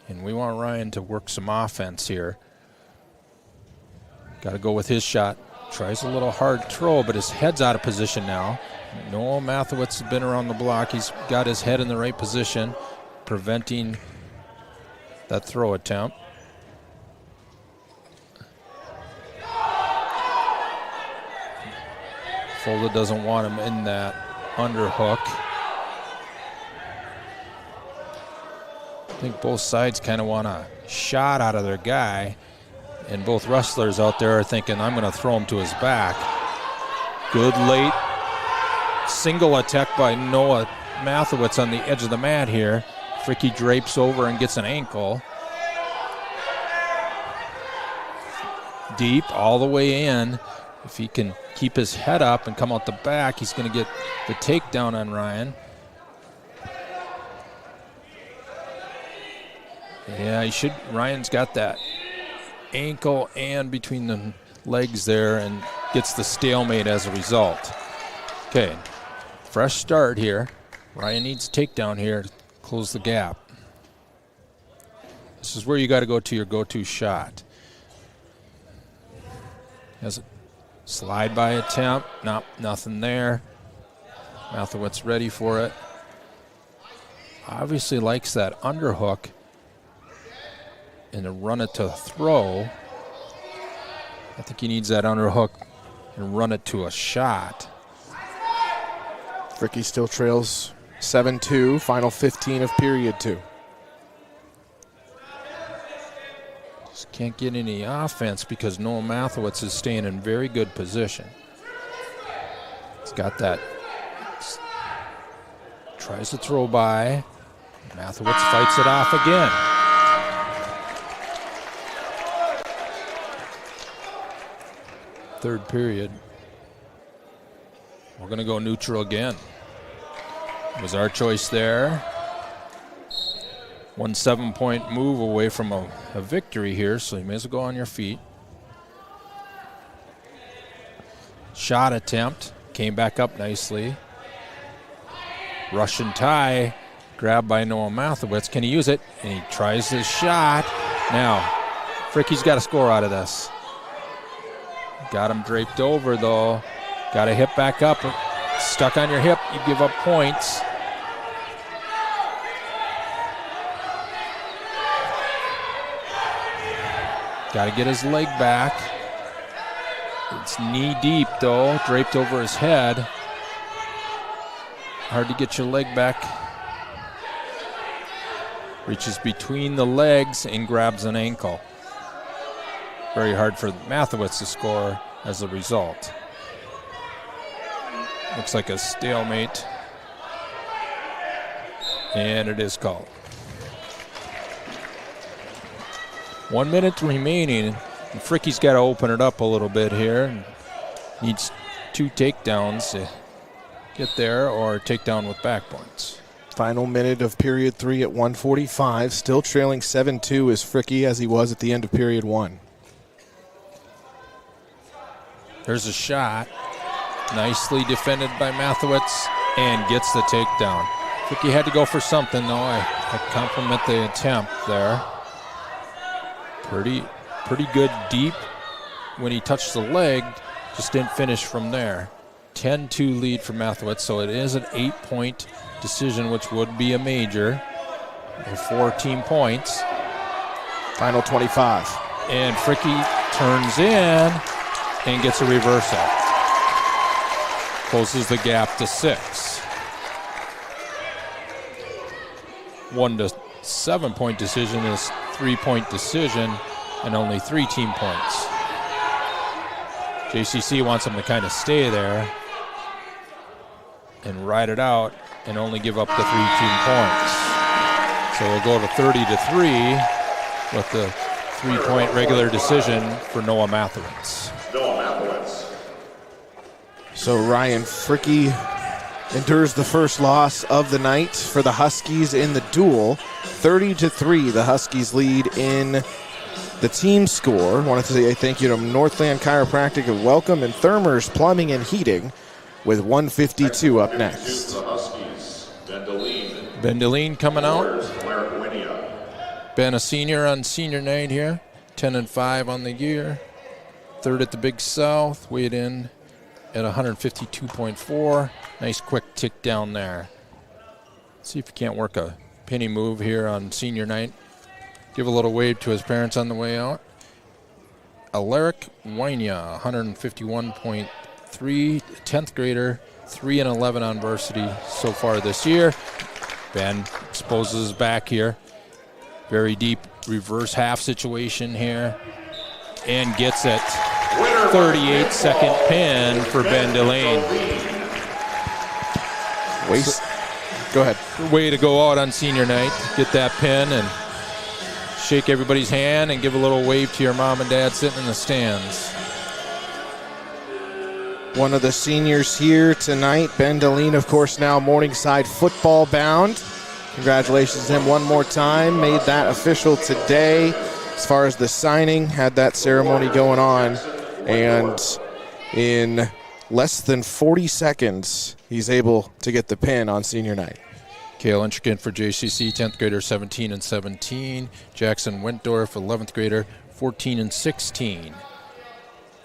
And we want Ryan to work some offense here. Got to go with his shot. Tries a little hard throw, but his head's out of position now. Noah Mathowitz has been around the block. He's got his head in the right position, preventing that throw attempt. Fulda doesn't want him in that underhook. I think both sides kind of want a shot out of their guy, and both wrestlers out there are thinking, I'm going to throw him to his back. Good late single attack by Noah Mathowitz on the edge of the mat here. Fricke drapes over and gets an ankle. Deep all the way in. If he can keep his head up and come out the back, he's going to get the takedown on Ryan. Yeah, he should. Ryan's got that ankle and between the legs there and gets the stalemate as a result. Okay, fresh start here. Ryan needs a takedown here to close the gap. This is where you got to go to your go-to shot. Has a slide by attempt. Nope, nothing there. Mathowitz ready for it. Obviously likes that underhook and to run it to throw. I think he needs that underhook and run it to a shot. Fricke still trails 7-2, final 15 of period 2. Just can't get any offense because Noah Mathowitz is staying in very good position. He's got that. Tries to throw by. Mathowitz fights it off again. Third period. We're going to go neutral again. Was our choice there. 1 7-point move away from a victory here, so you may as well go on your feet. Shot attempt. Came back up nicely. Russian tie. Grabbed by Noah Mathowitz. Can he use it? And he tries his shot. Now, Fricke's got to score out of this. Got him draped over, though. Got to hip back up. Stuck on your hip, you give up points. Got to get his leg back. It's knee deep, though, draped over his head. Hard to get your leg back. Reaches between the legs and grabs an ankle. Very hard for Mathowitz to score as a result. Looks like a stalemate. And it is called. 1 minute remaining. And Fricke's got to open it up a little bit here. Needs 2 takedowns to get there or takedown with back points. Final minute of period 3 at 1:45. Still trailing 7-2 is Fricke as he was at the end of period 1. There's a shot. Nicely defended by Mathowitz and gets the takedown. Fricke had to go for something, though. I compliment the attempt there. Pretty good deep when he touched the leg. Just didn't finish from there. 10-2 lead for Mathowitz, so it is an 8-point decision, which would be a major. 4 team points. Final 25. And Fricke turns in and gets a reversal. Closes the gap to 6. 1 to 7-point decision is 3-point decision and only 3 team points. JCC wants him to kind of stay there and ride it out and only give up the 3 team points. So we'll go to 30-3 with the 3-point regular decision for Noah Mathewitz. So Ryan Fricke endures the first loss of the night for the Huskies in the duel. 30-3, the Huskies lead in the team score. Wanted to say thank you to Northland Chiropractic of Welcome and Thermers Plumbing and Heating with 152 up next. Ben Deline coming out. Ben a senior on senior night here. 10-5 on the year. Third at the Big South. Weighed in at 152.4. Nice quick tick down there. See if you can't work a penny move here on senior night. Give a little wave to his parents on the way out. Alaric Wynia, 151.3, 10th grader, 3-11 on varsity so far this year. Ben exposes his back here. Very deep reverse half situation here. And gets it. 38-second pin for Ben Delane. Go ahead. Way to go out on senior night. Get that pin and shake everybody's hand and give a little wave to your mom and dad sitting in the stands. One of the seniors here tonight, Ben Deline, of course, now Morningside football bound. Congratulations to him one more time. Made that official today. As far as the signing, had that ceremony going on. And in less than 40 seconds, he's able to get the pin on senior night. Kale Intricate for JCC, 10th grader, 17-17. Jackson Wentdorf, 11th grader, 14-16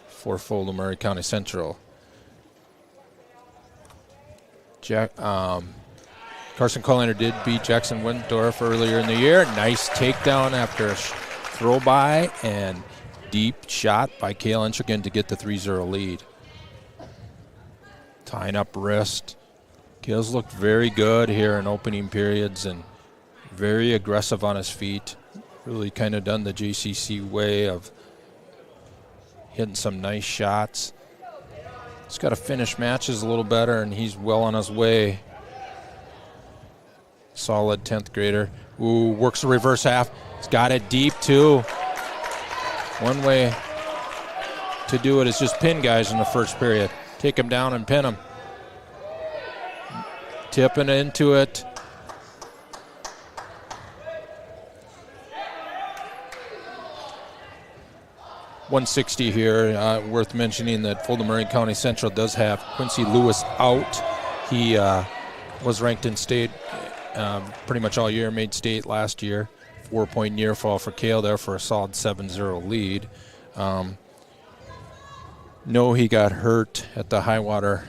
for Fulda Murray County Central. Carson Colliner did beat Jackson Wentdorf earlier in the year. Nice takedown after a throw by and deep shot by Kale Intricate to get the 3-0 lead. Tying up wrist. Kale's looked very good here in opening periods and very aggressive on his feet. Really kind of done the JCC way of hitting some nice shots. He's got to finish matches a little better, and he's well on his way. Solid 10th grader. Ooh, works the reverse half. He's got it deep, too. One way to do it is just pin guys in the first period. Take them down and pin them. Tipping into it. .160 here. Worth mentioning that Fulda Murray County Central does have Quincy Lewis out. He was ranked in state pretty much all year, made state last year. 4-point near fall for Kale there for a solid 7-0 lead. No, he got hurt at the Highwater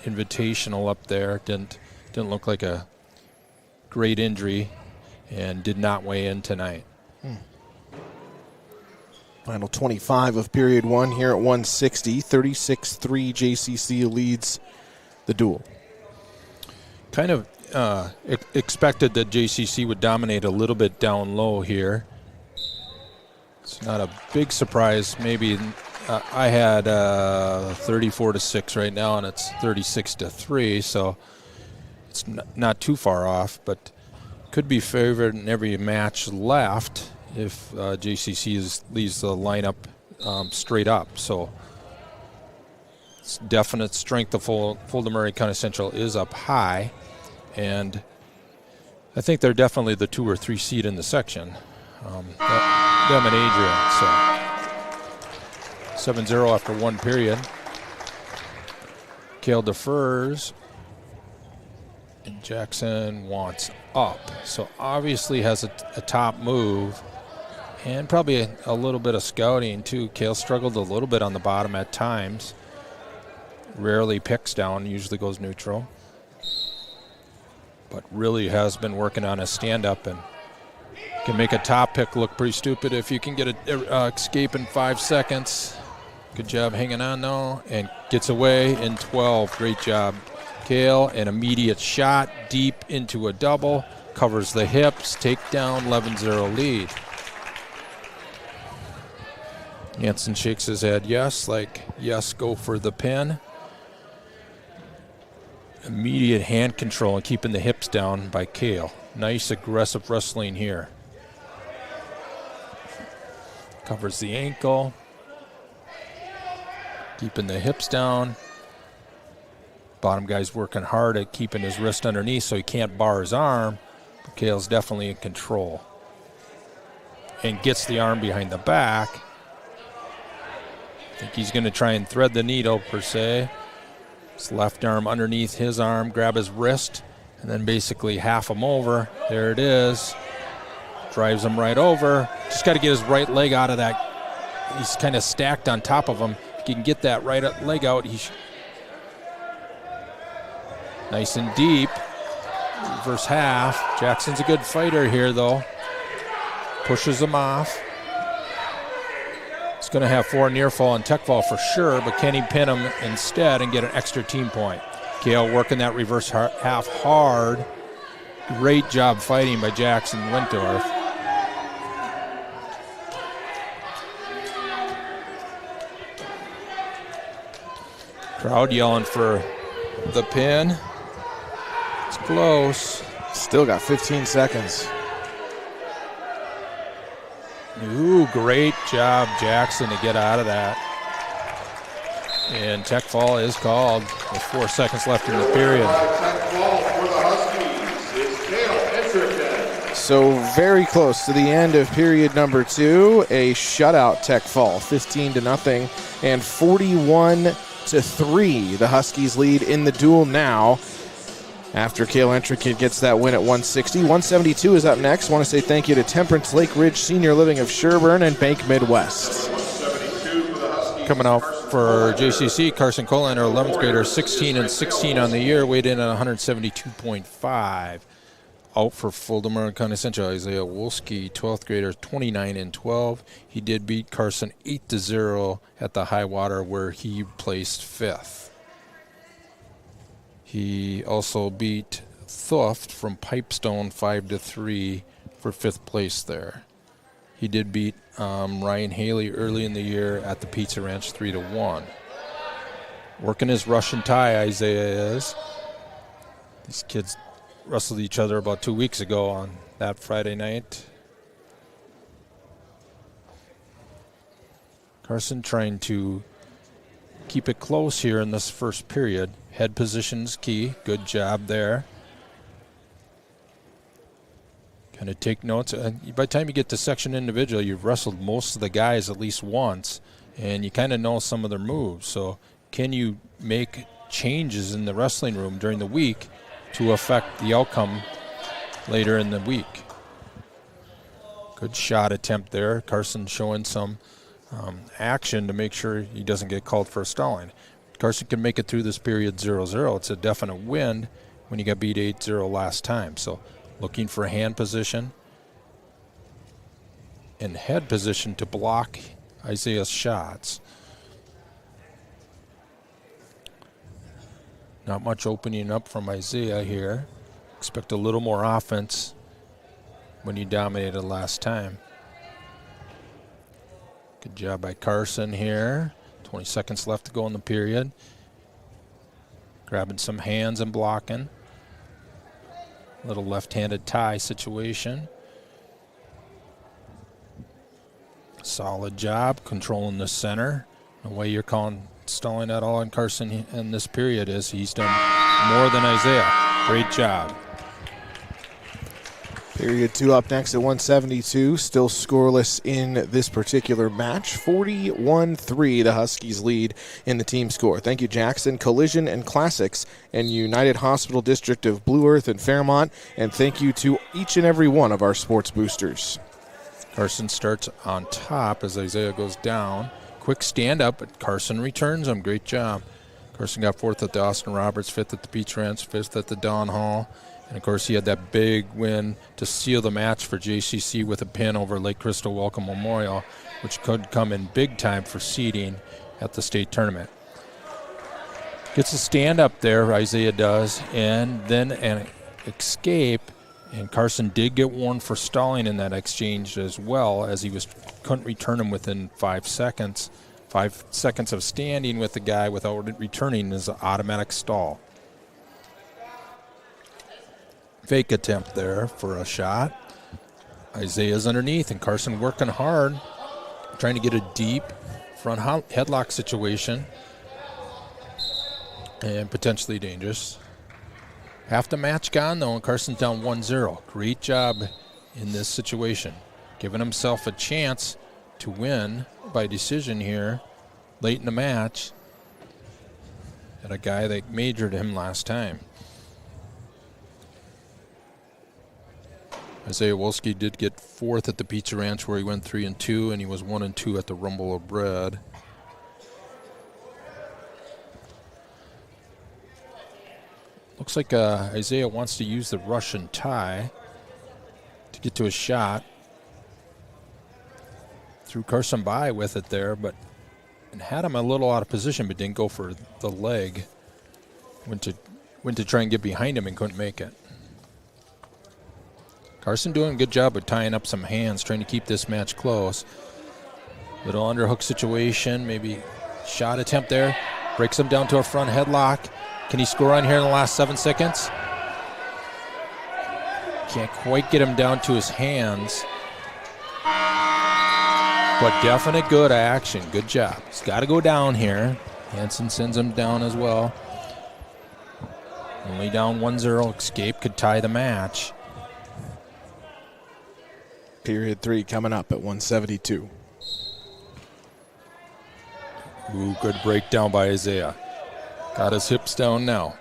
Invitational up there. Didn't look like a great injury and did not weigh in tonight. Final 25 of period one here at 160. 36-3 JCC leads the duel. Kind of expected that JCC would dominate a little bit down low here. It's not a big surprise. Maybe I had 34-6 right now, and it's 36-3, so it's not too far off, but could be favored in every match left if JCC leaves the lineup straight up. So it's definite strength of Fulda Murray County Central is up high, and I think they're definitely the 2 or 3 seed in the section. Them and Adrian. So 7-0 after one period. Kale defers. And Jackson wants up. So obviously has a top move. And probably a little bit of scouting too. Kale struggled a little bit on the bottom at times. Rarely picks down, usually goes neutral. But really has been working on his stand-up and can make a top pick look pretty stupid if you can get an escape in 5 seconds. Good job hanging on though, and gets away in 12. Great job, Kale. An immediate shot deep into a double. Covers the hips, takedown, 11-0 lead. Jansen shakes his head yes, like yes, go for the pin. immediate hand control and keeping the hips down by Kale. Nice aggressive wrestling here. Covers the ankle. Keeping the hips down. Bottom guy's working hard at keeping his wrist underneath so he can't bar his arm. But Kale's definitely in control. And gets the arm behind the back. I think he's going to try and thread the needle, per se. His left arm underneath his arm, grab his wrist, and then basically half him over. There it is. Drives him right over. Just got to get his right leg out of that. He's kind of stacked on top of him. If you can get that right leg out, nice and deep. Reverse half. Jackson's a good fighter here, though. Pushes him off. He's going to have 4 near fall and tech fall for sure, but can he pin him instead and get an extra team point? Kale working that reverse half hard. Great job fighting by Jackson Wentworth. Crowd yelling for the pin. It's close. Still got 15 seconds. Ooh, great job, Jackson, to get out of that. And tech fall is called with 4 seconds left in the period. Tech fall for the Huskies is Kale Entricken. So very close to the end of period number 2. A shutout tech fall, 15-0 and 41-3. The Huskies lead in the duel now. After Kale Entricken gets that win at 160. 172 is up next. Want to say thank you to Temperance Lake Ridge Senior Living of Sherburne and Bank Midwest. 172 for the Huskies. Coming out for JCC, Carson Colander, 11th grader, 16-16 on the year, weighed in at 172.5. Out for Fulda Maricana Central, Isaiah Wolski, 12th grader, 29-12. He did beat Carson 8-0 at the high water where he placed 5th. He also beat Thuft from Pipestone 5-3 for 5th place there. He did beat Ryan Haley early in the year at the Pizza Ranch 3-1. Working his Russian tie, Isaiah is. These kids wrestled each other about 2 weeks ago on that Friday night. Carson trying to keep it close here in this first period. Head position's key. Good job there. Kind of take notes. By the time you get to section individual, you've wrestled most of the guys at least once, and you kind of know some of their moves. So can you make changes in the wrestling room during the week to affect the outcome later in the week? Good shot attempt there. Carson showing some action to make sure he doesn't get called for a stalling. Carson can make it through this period 0-0. It's a definite win when you got beat 8-0 last time. So looking for a hand position and head position to block Isaiah's shots. Not much opening up from Isaiah here. Expect a little more offense when you dominated last time. Good job by Carson here. 20 seconds left to go in the period. Grabbing some hands and blocking. Little left-handed tie situation. Solid job controlling the center. The way you're calling stalling at all on Carson in this period is he's done more than Isaiah. Great job. Period 2 up next at 172. Still scoreless in this particular match. 41-3, the Huskies lead in the team score. Thank you, Jackson, Collision and Classics, and United Hospital District of Blue Earth and Fairmont. And thank you to each and every one of our sports boosters. Carson starts on top as Isaiah goes down. Quick stand up, but Carson returns him. Great job. Carson got 4th at the Austin Roberts, 5th at the Peach Ranch, 5th at the Dawn Hall. And, of course, he had that big win to seal the match for JCC with a pin over Lake Crystal Welcome Memorial, which could come in big time for seeding at the state tournament. Gets a stand up there, Isaiah does, and then an escape. And Carson did get warned for stalling in that exchange as well, as he couldn't return him within 5 seconds. 5 seconds of standing with the guy without returning is an automatic stall. Fake attempt there for a shot. Isaiah's underneath, and Carson working hard, trying to get a deep front headlock situation, and potentially dangerous. Half the match gone, though, and Carson's down 1-0. Great job in this situation, giving himself a chance to win by decision here late in the match at a guy that majored him last time. Isaiah Wolski did get fourth at the Pizza Ranch, where he went 3-2, and he was 1-2 at the Rumble of Bread. Looks like Isaiah wants to use the Russian tie to get to a shot. Threw Carson by with it there, and had him a little out of position, but didn't go for the leg. Went to try and get behind him and couldn't make it. Carson doing a good job of tying up some hands, trying to keep this match close. Little underhook situation, maybe shot attempt there. Breaks him down to a front headlock. Can he score on here in the last 7 seconds? Can't quite get him down to his hands. But definite good action. Good job. He's got to go down here. Hansen sends him down as well. Only down 1-0. Escape could tie the match. Period 3 coming up at 172. Ooh, good breakdown by Isaiah. Got his hips down now.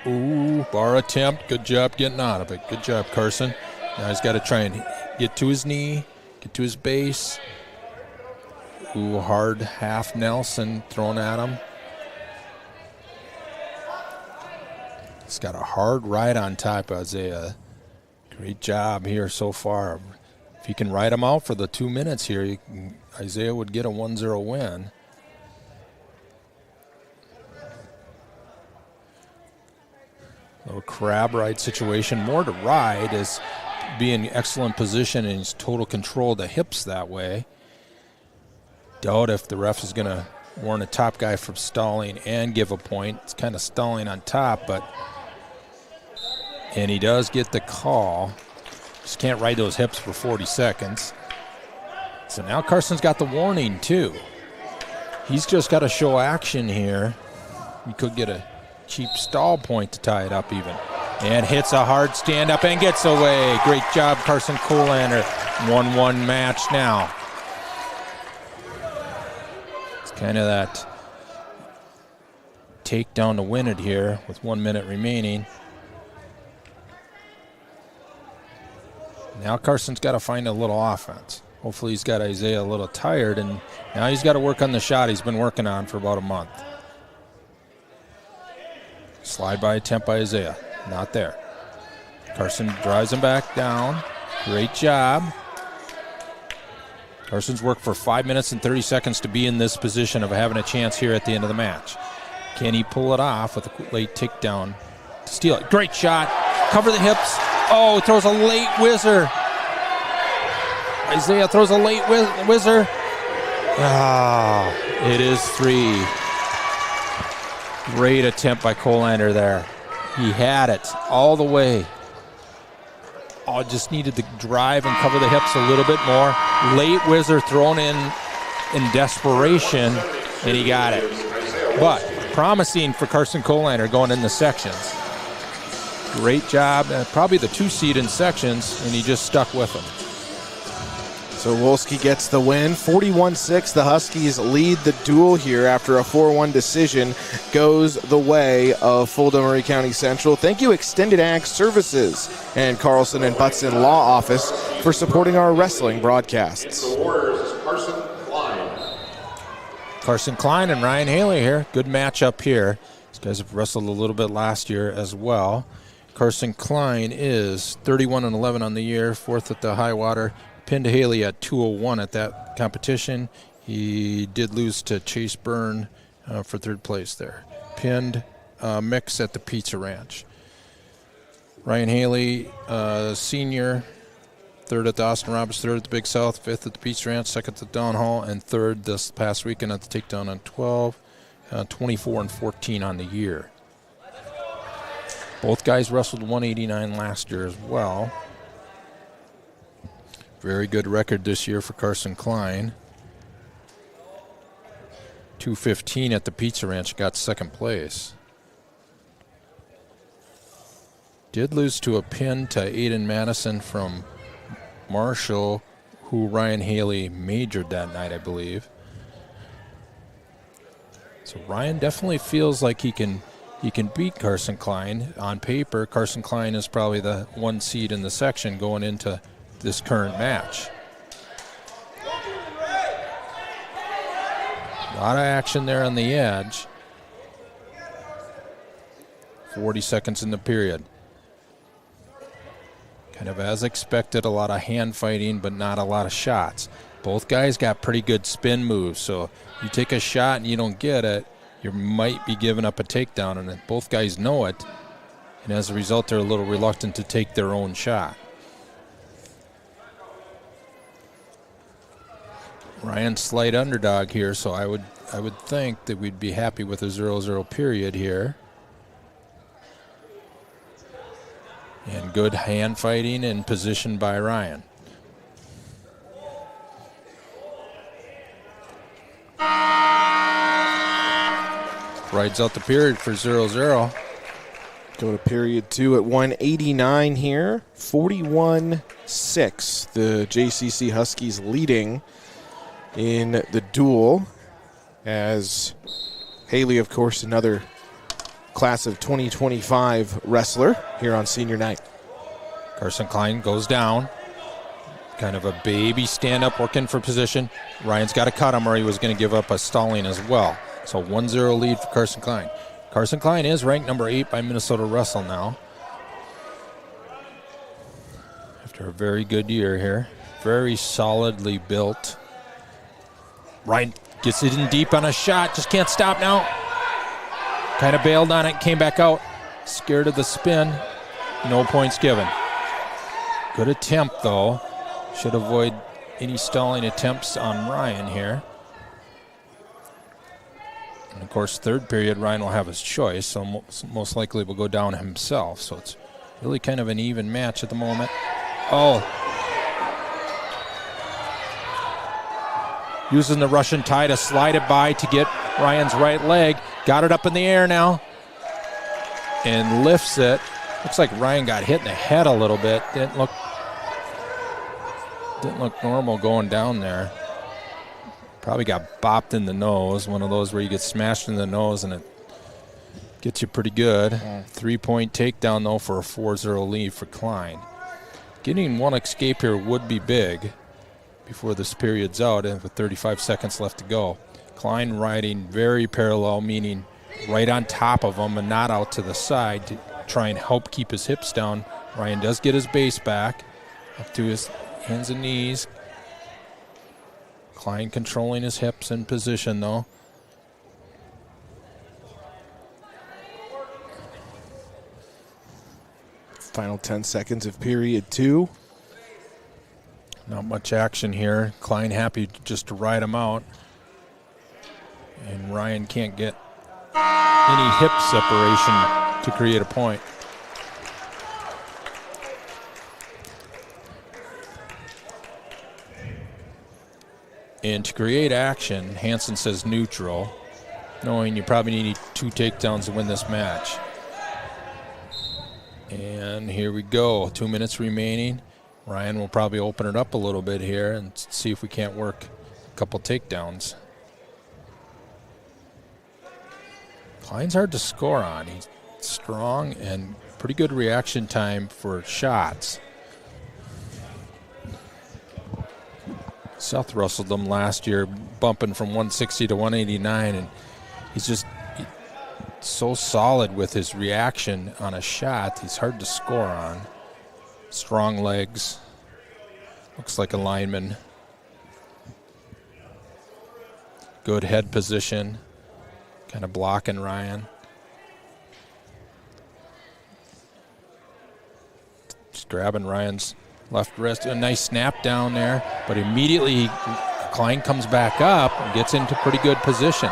Ooh, bar attempt. Good job getting out of it. Good job, Carson. Now he's got to try and get to his knee, get to his base. Ooh, hard half Nelson thrown at him. He's got a hard ride on top, Isaiah. Great job here so far. If he can ride him out for the 2 minutes here, Isaiah would get a 1-0 win. Little crab ride situation. More to ride is be in excellent position and he's total control of the hips that way. Doubt if the ref is going to warn a top guy from stalling and give a point. It's kind of stalling on top, and he does get the call. Just can't ride those hips for 40 seconds. So now Carson's got the warning too. He's just got to show action here. He could get a cheap stall point to tie it up even. And hits a hard stand-up and gets away. Great job, Carson Colander. 1-1 match now. It's kind of that takedown to win it here with 1 minute remaining. Now Carson's got to find a little offense. Hopefully he's got Isaiah a little tired, and now he's got to work on the shot he's been working on for about a month. Slide by attempt by Isaiah. Not there. Carson drives him back down. Great job. Carson's worked for 5 minutes and 30 seconds to be in this position of having a chance here at the end of the match. Can he pull it off with a late takedown to steal it? Great shot. Cover the hips. Oh, throws a late whizzer. Isaiah throws a late whizzer. Ah, it is 3. Great attempt by Colander there. He had it all the way. Oh, just needed to drive and cover the hips a little bit more. Late whizzer thrown in desperation, and he got it. But promising for Carson Colander going in the sections. Great job. Probably the 2 seed in sections, and he just stuck with them. So Wolski gets the win. 41-6. The Huskies lead the duel here after a 4-1 decision goes the way of Fulda Murray County Central. Thank you, Extended Ag Services and Carlson and Butson Law Office for supporting our wrestling broadcasts. The Warriors is Carson Klein. Carson Klein and Ryan Haley here. Good matchup here. These guys have wrestled a little bit last year as well. Carson Klein is 31-11 on the year, 4th at the high water. Pinned Haley at 201 at that competition. He did lose to Chase Byrne for 3rd place there. Pinned Mix at the Pizza Ranch. Ryan Haley, senior, 3rd at the Austin Roberts, 3rd at the Big South, 5th at the Pizza Ranch, 2nd at the Down Hall, and 3rd this past weekend at the Takedown on 12, 24-14 on the year. Both guys wrestled 189 last year as well. Very good record this year for Carson Klein. 215 at the Pizza Ranch, got second place. Did lose to a pin to Aiden Madison from Marshall, who Ryan Haley majored that night, I believe. So Ryan definitely feels like he can beat Carson Klein. On paper, Carson Klein is probably the 1 seed in the section going into this current match. A lot of action there on the edge. 40 seconds in the period. Kind of as expected, a lot of hand fighting, but not a lot of shots. Both guys got pretty good spin moves, so you take a shot and you don't get it, you might be giving up a takedown, and both guys know it, and as a result, they're a little reluctant to take their own shot. Ryan's slight underdog here, so I would think that we'd be happy with a 0-0 period here. And good hand fighting and position by Ryan. Rides out the period for 0-0. Go to period 2 at 189 here. 41-6. The JCC Huskies leading in the duel, as Haley, of course, another class of 2025 wrestler here on senior night. Carson Klein goes down. Kind of a baby stand-up, working for position. Ryan's got to cut him or he was going to give up a stalling as well. So 1-0 lead for Carson Klein. Carson Klein is ranked number 8 by Minnesota Wrestle now. After a very good year here. Very solidly built. Ryan gets it in deep on a shot. Just can't stop now. Kind of bailed on it, came back out. Scared of the spin. No points given. Good attempt, though. Should avoid any stalling attempts on Ryan here. And, of course, third period, Ryan will have his choice, so most likely will go down himself. So it's really kind of an even match at the moment. Oh. Using the Russian tie to slide it by to get Ryan's right leg. Got it up in the air now. And lifts it. Looks like Ryan got hit in the head a little bit. Didn't look normal going down there. Probably got bopped in the nose. One of those where you get smashed in the nose and it gets you pretty good. 3-point takedown, though, for a 4-0 lead for Klein. Getting one escape here would be big before this period's out, and with 35 seconds left to go. Klein riding very parallel, meaning right on top of him and not out to the side to try and help keep his hips down. Ryan does get his base back up to his hands and knees. Klein controlling his hips in position, though. Final 10 seconds of period 2. Not much action here. Klein happy just to ride him out. And Ryan can't get any hip separation to create a point. And to create action, Hansen says neutral, knowing you probably need 2 takedowns to win this match. And here we go. 2 minutes remaining. Ryan will probably open it up a little bit here and see if we can't work a couple takedowns. Klein's hard to score on. He's strong and pretty good reaction time for shots. Seth wrestled him last year, bumping from 160 to 189, and he's just so solid with his reaction on a shot. He's hard to score on. Strong legs. Looks like a lineman. Good head position. Kind of blocking Ryan. Just grabbing Ryan's left wrist. A nice snap down there. But immediately Klein comes back up and gets into pretty good position.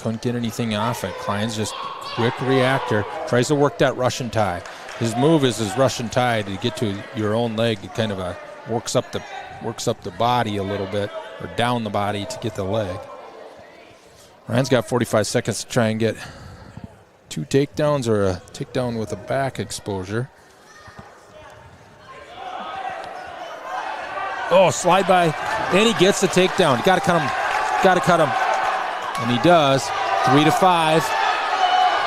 couldn't get anything off it. Klein's just quick reactor, tries to work that Russian tie. His move is his Russian tie to get to your own leg. It kind of works up the body a little bit, or down the body to get the leg. Ryan's got 45 seconds to try and get 2 takedowns or a takedown with a back exposure. Oh, slide by, and he gets the takedown. Got to cut him. Got to cut him. And he does. 3-5.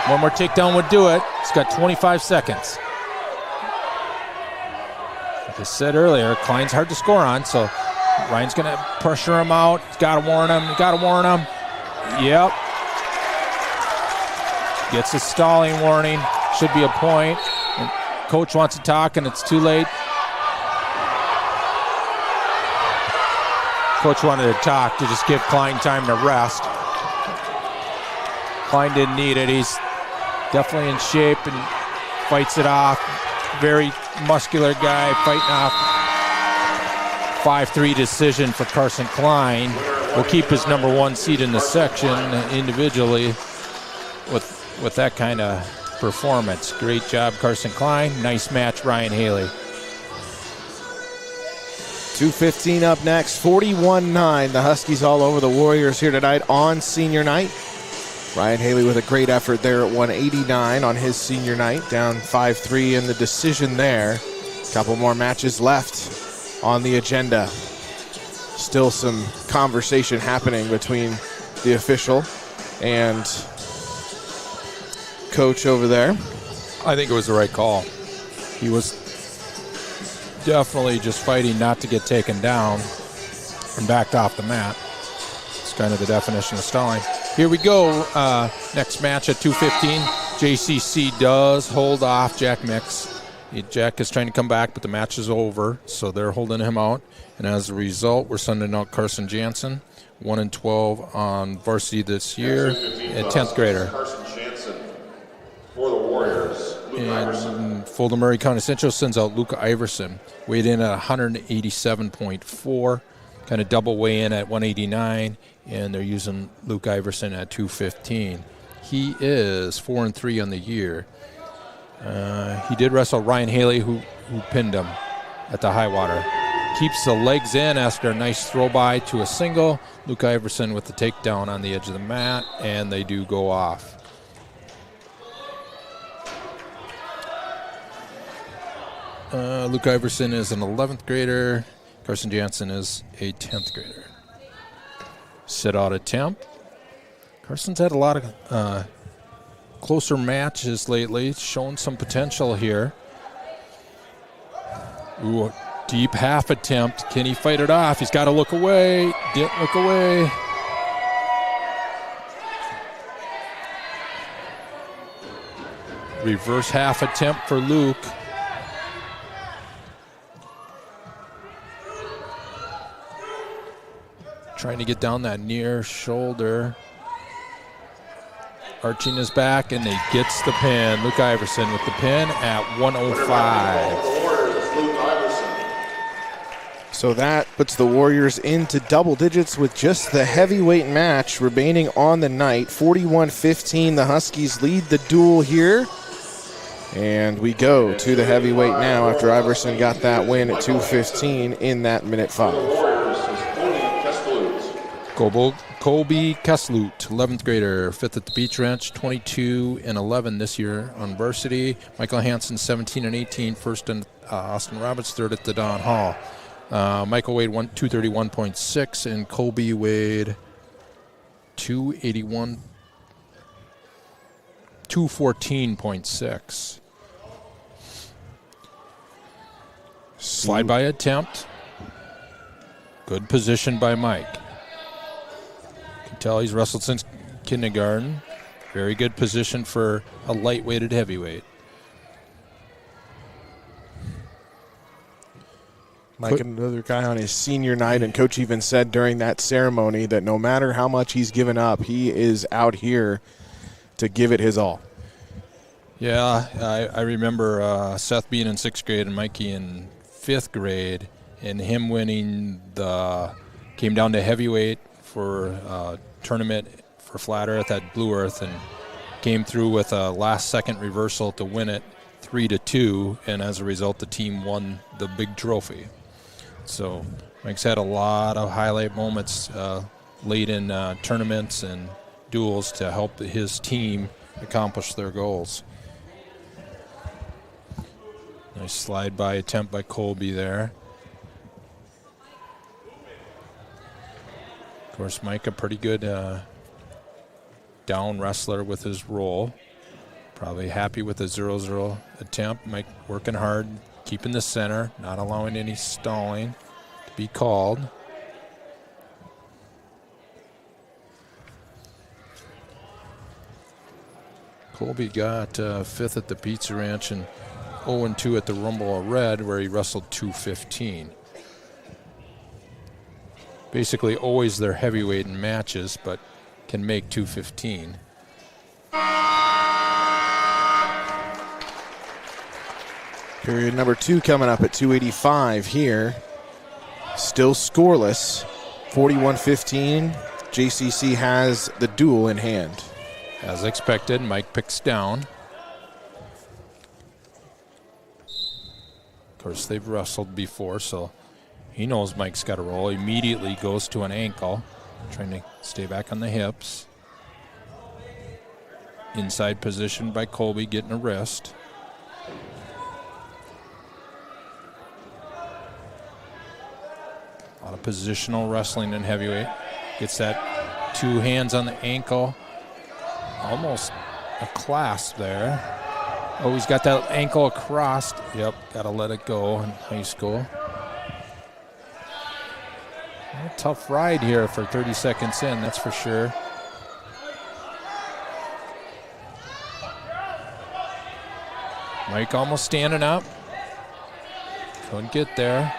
One more takedown would do it. He's got 25 seconds. Like I said earlier, Klein's hard to score on, so Ryan's going to pressure him out. He's got to warn him. Yep. Gets a stalling warning. Should be a point. And coach wants to talk, and it's too late. Coach wanted to talk to just give Klein time to rest. Klein didn't need it. He's definitely in shape and fights it off. Very muscular guy fighting off. 5-3 decision for Carson Klein. Will keep his number 1 seed in the section individually with that kind of performance. Great job, Carson Klein. Nice match, Ryan Haley. 2:15 up next, 41-9. The Huskies all over the Warriors here tonight on senior night. Ryan Haley with a great effort there at 189 on his senior night, down 5-3 in the decision there. Couple more matches left on the agenda. Still some conversation happening between the official and coach over there. I think it was the right call. He was definitely just fighting not to get taken down and backed off the mat. It's kind of the definition of stalling. Here we go. Next match at 2:15. JCC does hold off Jack Mix. Jack is trying to come back, but the match is over, so they're holding him out. And as a result, we're sending out Carson Jansen, 1-12 on varsity this year, a 10th grader. Carson Jansen for the Warriors. And Fulda Murray County Central sends out Luke Iverson, weighed in at 187.4, kind of double weigh in at 189, and they're using Luke Iverson at 215. He is 4-3 on the year. He did wrestle Ryan Haley, who pinned him at the high water. Keeps the legs in after a nice throw by to a single. Luke Iverson with the takedown on the edge of the mat, and they do go off. Luke Iverson is an 11th grader. Carson Jansen is a 10th grader. Sit-out attempt. Carson's had a lot of closer matches lately, showing some potential here. Ooh, a deep half attempt. Can he fight it off? He's got to look away. Didn't look away. Reverse half attempt for Luke. Trying to get down that near shoulder. Arching his back, and he gets the pin. Luke Iverson with the pin at 105. So that puts the Warriors into double digits with just the heavyweight match remaining on the night. 41-15, the Huskies lead the duel here. And we go to the heavyweight now after Iverson got that win at 2:15 in that minute 5. Colby Keslut, 11th grader, 5th at the Beach Ranch, 22-11 this year on varsity. Michael Hansen, 17-18, 1st in Austin Roberts, 3rd at the Don Hall. Michael weighed 231.6, and Colby weighed 214.6. Slide by attempt. Good position by Mike. Tell he's wrestled since kindergarten. Very good position for a light-weighted heavyweight. Mike, another guy on his senior night, and Coach even said during that ceremony that no matter how much he's given up, he is out here to give it his all. Yeah, I remember Seth being in 6th grade and Mikey in 5th grade, and him winning came down to heavyweight for tournament for Flat Earth at Blue Earth and came through with a last-second reversal to win it 3-2, and as a result, the team won the big trophy. So Mike's had a lot of highlight moments late in tournaments and duels to help his team accomplish their goals. Nice slide-by attempt by Colby there. Of course, Mike, a pretty good down wrestler with his roll. Probably happy with the 0-0 attempt. Mike working hard, keeping the center, not allowing any stalling to be called. Colby got 5th at the Pizza Ranch and 0-2 at the Rumble of Red, where he wrestled 215. Basically always their heavyweight in matches, but can make 215. Period number 2 coming up at 285 here. Still scoreless, 41-15. JCC has the duel in hand. As expected, Mike picks down. Of course, they've wrestled before, so he knows Mike's got a roll. Immediately goes to an ankle, trying to stay back on the hips. Inside position by Colby, getting a wrist. A lot of positional wrestling in heavyweight. Gets that 2 hands on the ankle. Almost a clasp there. Oh, he's got that ankle across. Yep, got to let it go in high school. A tough ride here for 30 seconds in, that's for sure. Mike almost standing up. Couldn't get there.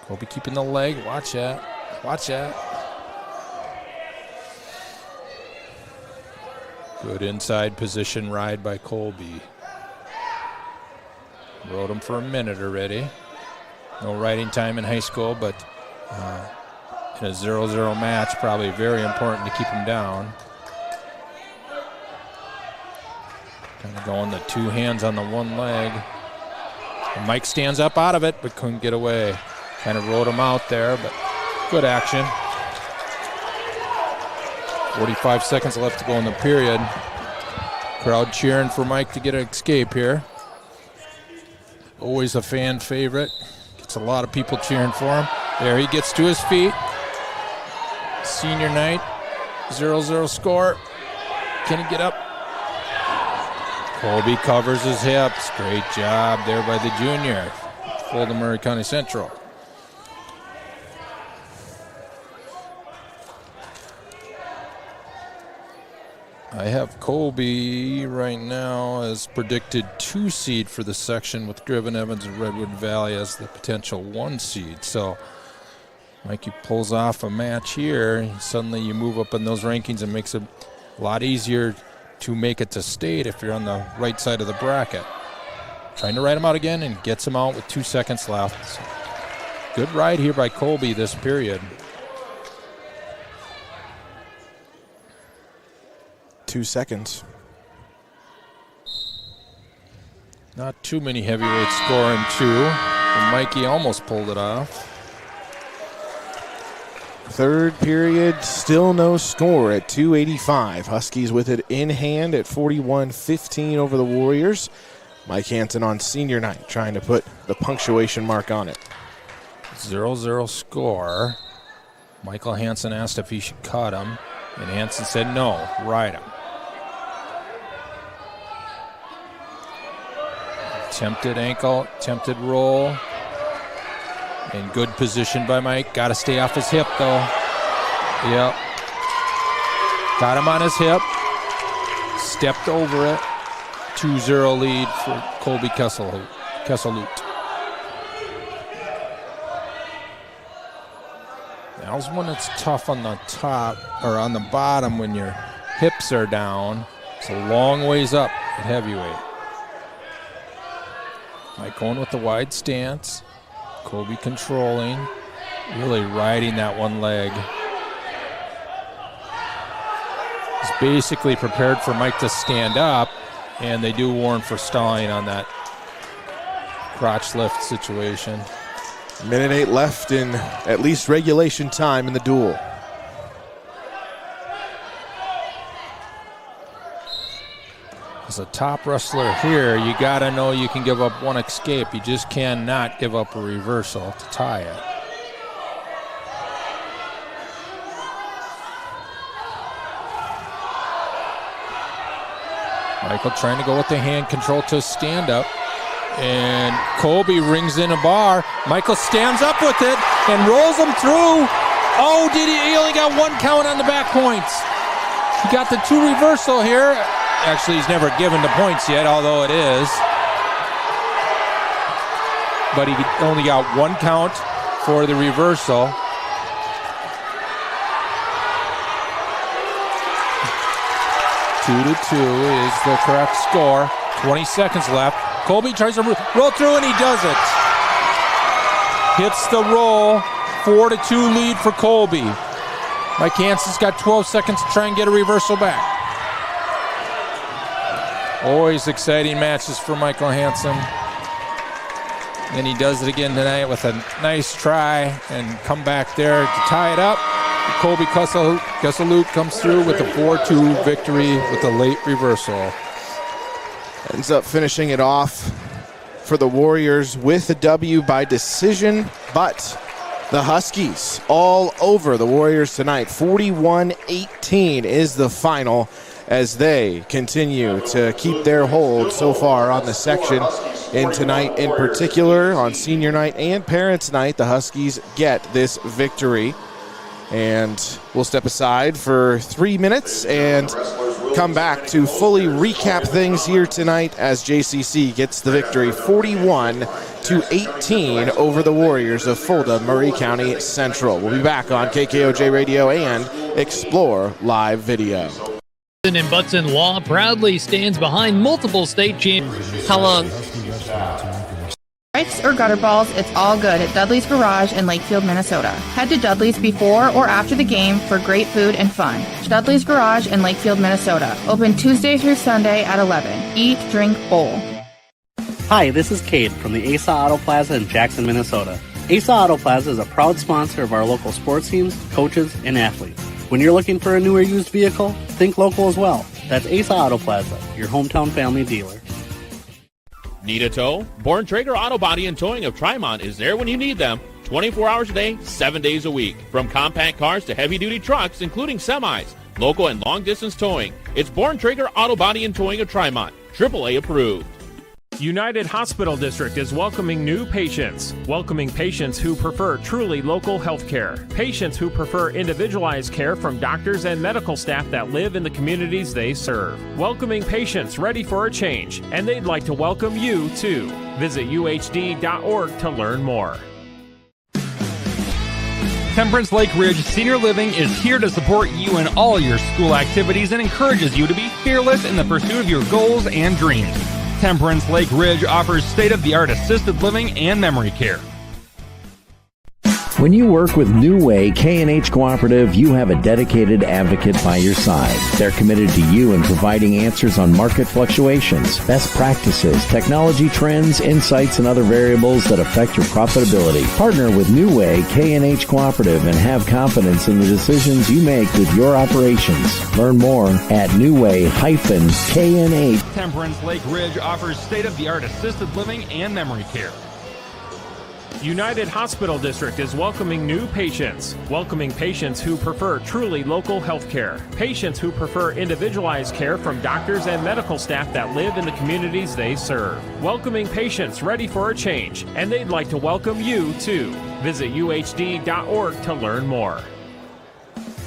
Colby keeping the leg. Watch that. Watch that. Good inside position ride by Colby. Rode him for a minute already. No riding time in high school, but in a 0-0 match, probably very important to keep him down. Kind of going the 2 hands on the 1 leg. And Mike stands up out of it, but couldn't get away. Kind of rode him out there, but good action. 45 seconds left to go in the period. Crowd cheering for Mike to get an escape here. Always a fan favorite. Gets a lot of people cheering for him. There he gets to his feet. Senior night, 0-0 score. Can he get up? Colby covers his hips. Great job there by the junior. Fulda Murray County Central. I have Colby right now as predicted 2 seed for the section, with Driven Evans and Redwood Valley as the potential 1 seed. So Mikey pulls off a match here. Suddenly you move up in those rankings and makes it a lot easier to make it to state if you're on the right side of the bracket. Trying to ride him out again and gets him out with 2 seconds left. So good ride here by Colby this period. 2 seconds. Not too many heavyweights scoring 2. And Mikey almost pulled it off. 3rd period, still no score at 285. Huskies with it in hand at 41-15 over the Warriors. Mike Hansen on senior night trying to put the punctuation mark on it. 0-0 score. Michael Hansen asked if he should cut him, and Hansen said no, ride him. Tempted ankle, tempted roll. In good position by Mike. Got to stay off his hip, though. Yep. Got him on his hip. Stepped over it. 2-0 lead for Colby Kesselhout. Now's when it's tough on the top, or on the bottom when your hips are down. It's a long ways up at heavyweight. Mike going with the wide stance. Colby controlling, really riding that 1 leg. He's basically prepared for Mike to stand up, and they do warn for stalling on that crotch lift situation. 1:08 left in at least regulation time in the duel. As a top wrestler here, you got to know you can give up one escape. You just cannot give up a reversal to tie it. Michael trying to go with the hand control to stand up. And Colby rings in a bar. Michael stands up with it and rolls him through. Oh, did he only got one count on the back points. He got the 2 reversal here. Actually, he's never given the points yet, although it is. But he only got 1 count for the reversal. Two to 2 is the correct score. 20 seconds left. Colby tries to roll through, and he does it. Hits the roll. 4-2 lead for Colby. Mike Hansen's got 12 seconds to try and get a reversal back. Always exciting matches for Michael Hansen. And he does it again tonight with a nice try and come back there to tie it up. Colby Kesseluk comes through with a 4-2 victory with a late reversal. Ends up finishing it off for the Warriors with a W by decision, but the Huskies all over the Warriors tonight. 41-18 is the final as they continue to keep their hold so far on the section. And tonight in particular, on senior night and parents night, the Huskies get this victory. And we'll step aside for 3 minutes and come back to fully recap things here tonight as JCC gets the victory 41-18 over the Warriors of Fulda, Murray County Central. We'll be back on KKOJ Radio and Explore Live Video. And Butson Law proudly stands behind multiple state champions. How long? Strikes or gutter balls, it's all good at Dudley's Garage in Lakefield, Minnesota. Head to Dudley's before or after the game for great food and fun. Dudley's Garage in Lakefield, Minnesota. Open Tuesday through Sunday at 11. Eat, drink, bowl. Hi, this is Cade from the ASA Auto Plaza in Jackson, Minnesota. ASA Auto Plaza is a proud sponsor of our local sports teams, coaches, and athletes. When you're looking for a new or used vehicle, think local as well. That's ASA Auto Plaza, your hometown family dealer. Need a tow? Born Traeger Auto Body and Towing of Trimont is there when you need them. 24 hours a day, 7 days a week. From compact cars to heavy-duty trucks, including semis. Local and long-distance towing. It's Born Traeger Auto Body and Towing of Trimont. AAA approved. United Hospital District is welcoming new patients. Welcoming patients who prefer truly local health care. Patients who prefer individualized care from doctors and medical staff that live in the communities they serve. Welcoming patients ready for a change, and they'd like to welcome you too. Visit uhd.org to learn more. Temperance Lake Ridge Senior Living is here to support you in all your school activities and encourages you to be fearless in the pursuit of your goals and dreams. Temperance Lake Ridge offers state-of-the-art assisted living and memory care. When you work with New Way K&H Cooperative, you have a dedicated advocate by your side. They're committed to you in providing answers on market fluctuations, best practices, technology trends, insights, and other variables that affect your profitability. Partner with New Way K&H Cooperative and have confidence in the decisions you make with your operations. Learn more at newway-knh. Temperance Lake Ridge offers state-of-the-art assisted living and memory care. United Hospital District is welcoming new patients. Welcoming patients who prefer truly local health care. Patients who prefer individualized care from doctors and medical staff that live in the communities they serve. Welcoming patients ready for a change, and they'd like to welcome you too. Visit uhd.org to learn more.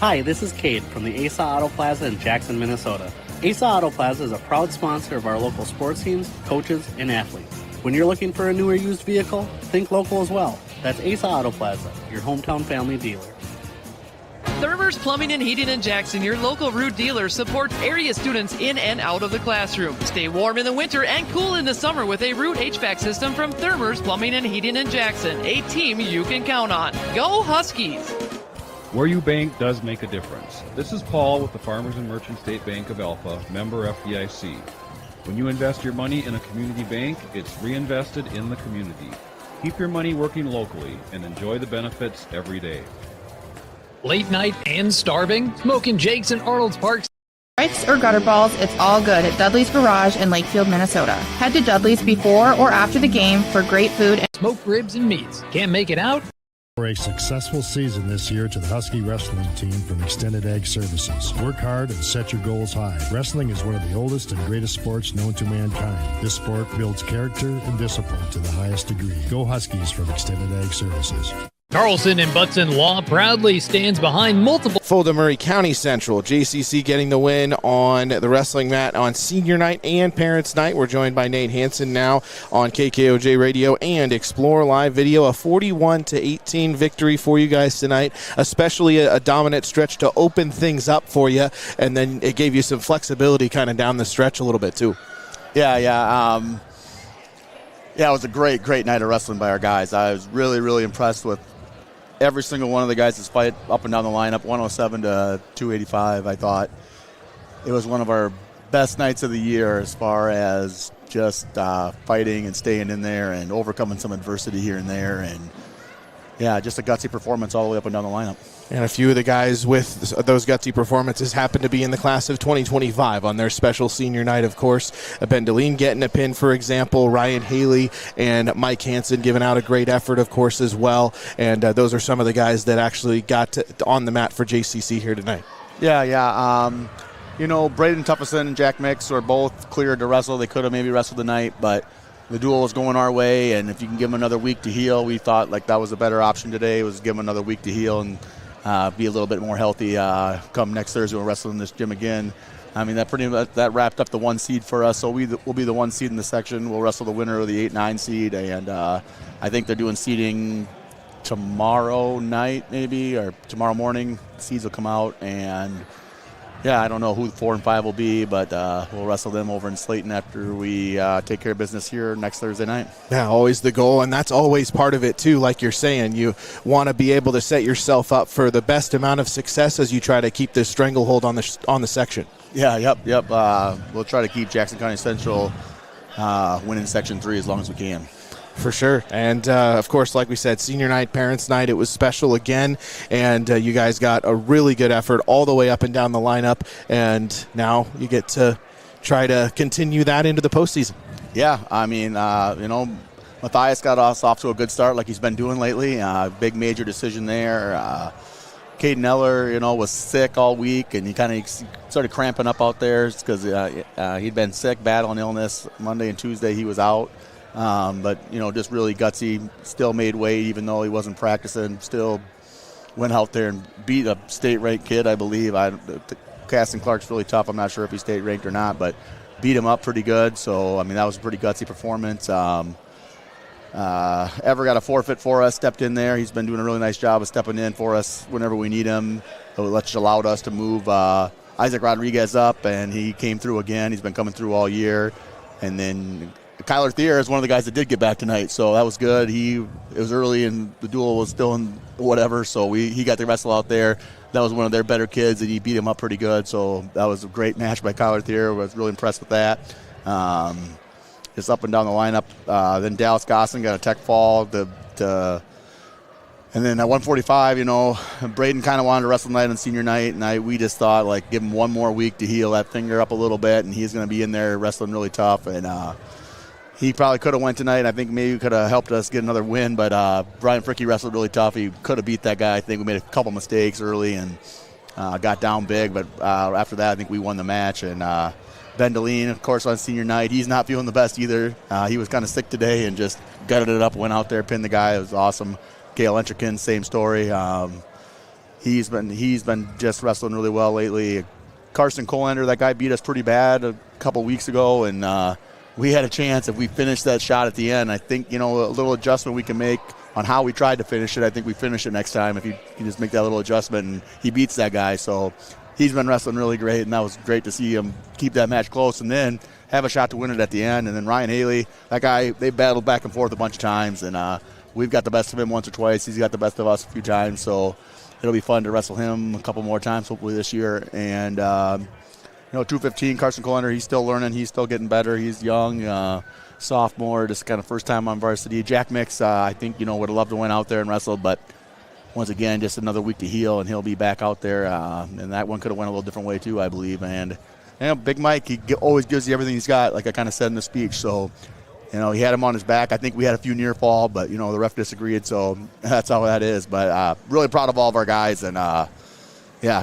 Hi, this is Cade from the ASA Auto Plaza in Jackson, Minnesota. ASA Auto Plaza is a proud sponsor of our local sports teams, coaches, and athletes. When you're looking for a new or used vehicle, think local as well. That's ASA Auto Plaza, your hometown family dealer. Thermer's Plumbing and Heating in Jackson, your local root dealer, supports area students in and out of the classroom. Stay warm in the winter and cool in the summer with a root HVAC system from Thermer's Plumbing and Heating in Jackson, a team you can count on. Go Huskies! Where you bank does make a difference. This is Paul with the Farmers and Merchant State Bank of Alpha, member FDIC. When you invest your money in a community bank, it's reinvested in the community. Keep your money working locally and enjoy the benefits every day. Late night and starving? Smoking Jake's in Arnold's Park. Strikes or gutter balls, it's all good at Dudley's Garage in Lakefield, Minnesota. Head to Dudley's before or after the game for great food and smoked ribs and meats. Can't make it out? For a successful season this year to the Husky Wrestling team from Extended Ag Services. Work hard and set your goals high. Wrestling is one of the oldest and greatest sports known to mankind. This sport builds character and discipline to the highest degree. Go Huskies from Extended Ag Services. Carlson and Butson Law proudly stands behind multiple. Fulda Murray County Central, JCC getting the win on the wrestling mat on senior night and parents night. We're joined by Nate Hansen now on KKOJ Radio and Explore Live Video. A 41-18 victory for you guys tonight, especially a dominant stretch to open things up for you, and then it gave you some flexibility kind of down the stretch a little bit too. Yeah, it was a great night of wrestling by our guys. I was really impressed with every single one of the guys that fight up and down the lineup, 107 to 285. I thought it was one of our best nights of the year as far as just fighting and staying in there and overcoming some adversity here and there. And, yeah, just a gutsy performance all the way up and down the lineup. And a few of the guys with those gutsy performances happen to be in the class of 2025 on their special senior night, of course. Ben Deline getting a pin, for example. Ryan Haley and Mike Hansen giving out a great effort, of course, as well. And those are some of the guys that actually got on the mat for JCC here tonight. Yeah. Braden Tuffison and Jack Mix were both cleared to wrestle. They could have maybe wrestled tonight, but the duel was going our way. And if you can give them another week to heal, we thought like that was a better option today, was give them another week to heal and be a little bit more healthy come next Thursday when we're wrestling in this gym again. I mean, that wrapped up the 1 seed for us, so we'll be the 1 seed in the section. We'll wrestle the winner of the 8-9 seed, and I think they're doing seeding tomorrow night maybe, or tomorrow morning. Seeds will come out, and yeah, I don't know who 4 and 5 will be, but we'll wrestle them over in Slayton after we take care of business here next Thursday night. Yeah, always the goal, and that's always part of it too. Like you're saying, you want to be able to set yourself up for the best amount of success as you try to keep this stranglehold on the section. Yeah, yep. We'll try to keep Jackson County Central winning Section 3 as long as we can. For sure. And, of course, like we said, senior night, parents' night, it was special again. And you guys got a really good effort all the way up and down the lineup. And now you get to try to continue that into the postseason. Yeah, I mean, Matthias got us off to a good start like he's been doing lately. Big major decision there. Caden Eller, was sick all week, and he kind of started cramping up out there because he'd been sick, battling illness. Monday and Tuesday he was out. But just really gutsy, still made weight even though he wasn't practicing, still went out there and beat a state-ranked kid, I believe. Caston Clark's really tough. I'm not sure if he's state-ranked or not, but beat him up pretty good. So, I mean, that was a pretty gutsy performance. Ever got a forfeit for us, stepped in there. He's been doing a really nice job of stepping in for us whenever we need him, which allowed us to move Isaac Rodriguez up, and he came through again. He's been coming through all year. And then Kyler Thier is one of the guys that did get back tonight, so that was good. It was early and the duel was still in whatever, so he got to wrestle out there. That was one of their better kids, and he beat him up pretty good, so that was a great match by Kyler Thier. I was really impressed with that. Just up and down the lineup. Then Dallas Gosling got a tech fall. And then at 145, Braden kind of wanted to wrestle tonight on senior night, and we just thought, like, give him one more week to heal that finger up a little bit, and he's going to be in there wrestling really tough. And he probably could have went tonight. I think maybe could have helped us get another win, but Brian Fricky wrestled really tough. He could have beat that guy. I think we made a couple mistakes early and got down big, but after that I think we won the match. And Ben Deline, of course, on senior night, he's not feeling the best either. He was kind of sick today and just gutted it up, went out there, pinned the guy. It was awesome. Gail Entrikin, same story. He's been just wrestling really well lately. Carson Colander, that guy beat us pretty bad a couple weeks ago, and we had a chance if we finished that shot at the end. I think, a little adjustment we can make on how we tried to finish it. I think we finish it next time if you can just make that little adjustment, and he beats that guy. So he's been wrestling really great, and that was great to see him keep that match close and then have a shot to win it at the end. And then Ryan Haley, that guy, they battled back and forth a bunch of times, and we've got the best of him once or twice. He's got the best of us a few times. So it'll be fun to wrestle him a couple more times, hopefully this year. And 215, Carson Colander, he's still learning. He's still getting better. He's young, sophomore, just kind of first time on varsity. Jack Mix, I think, would have loved to win out there and wrestle, but once again, just another week to heal, and he'll be back out there. And that one could have went a little different way too, I believe. And Big Mike, he always gives you everything he's got, like I kind of said in the speech. So, he had him on his back. I think we had a few near fall, but, the ref disagreed, so that's how that is. But really proud of all of our guys, and,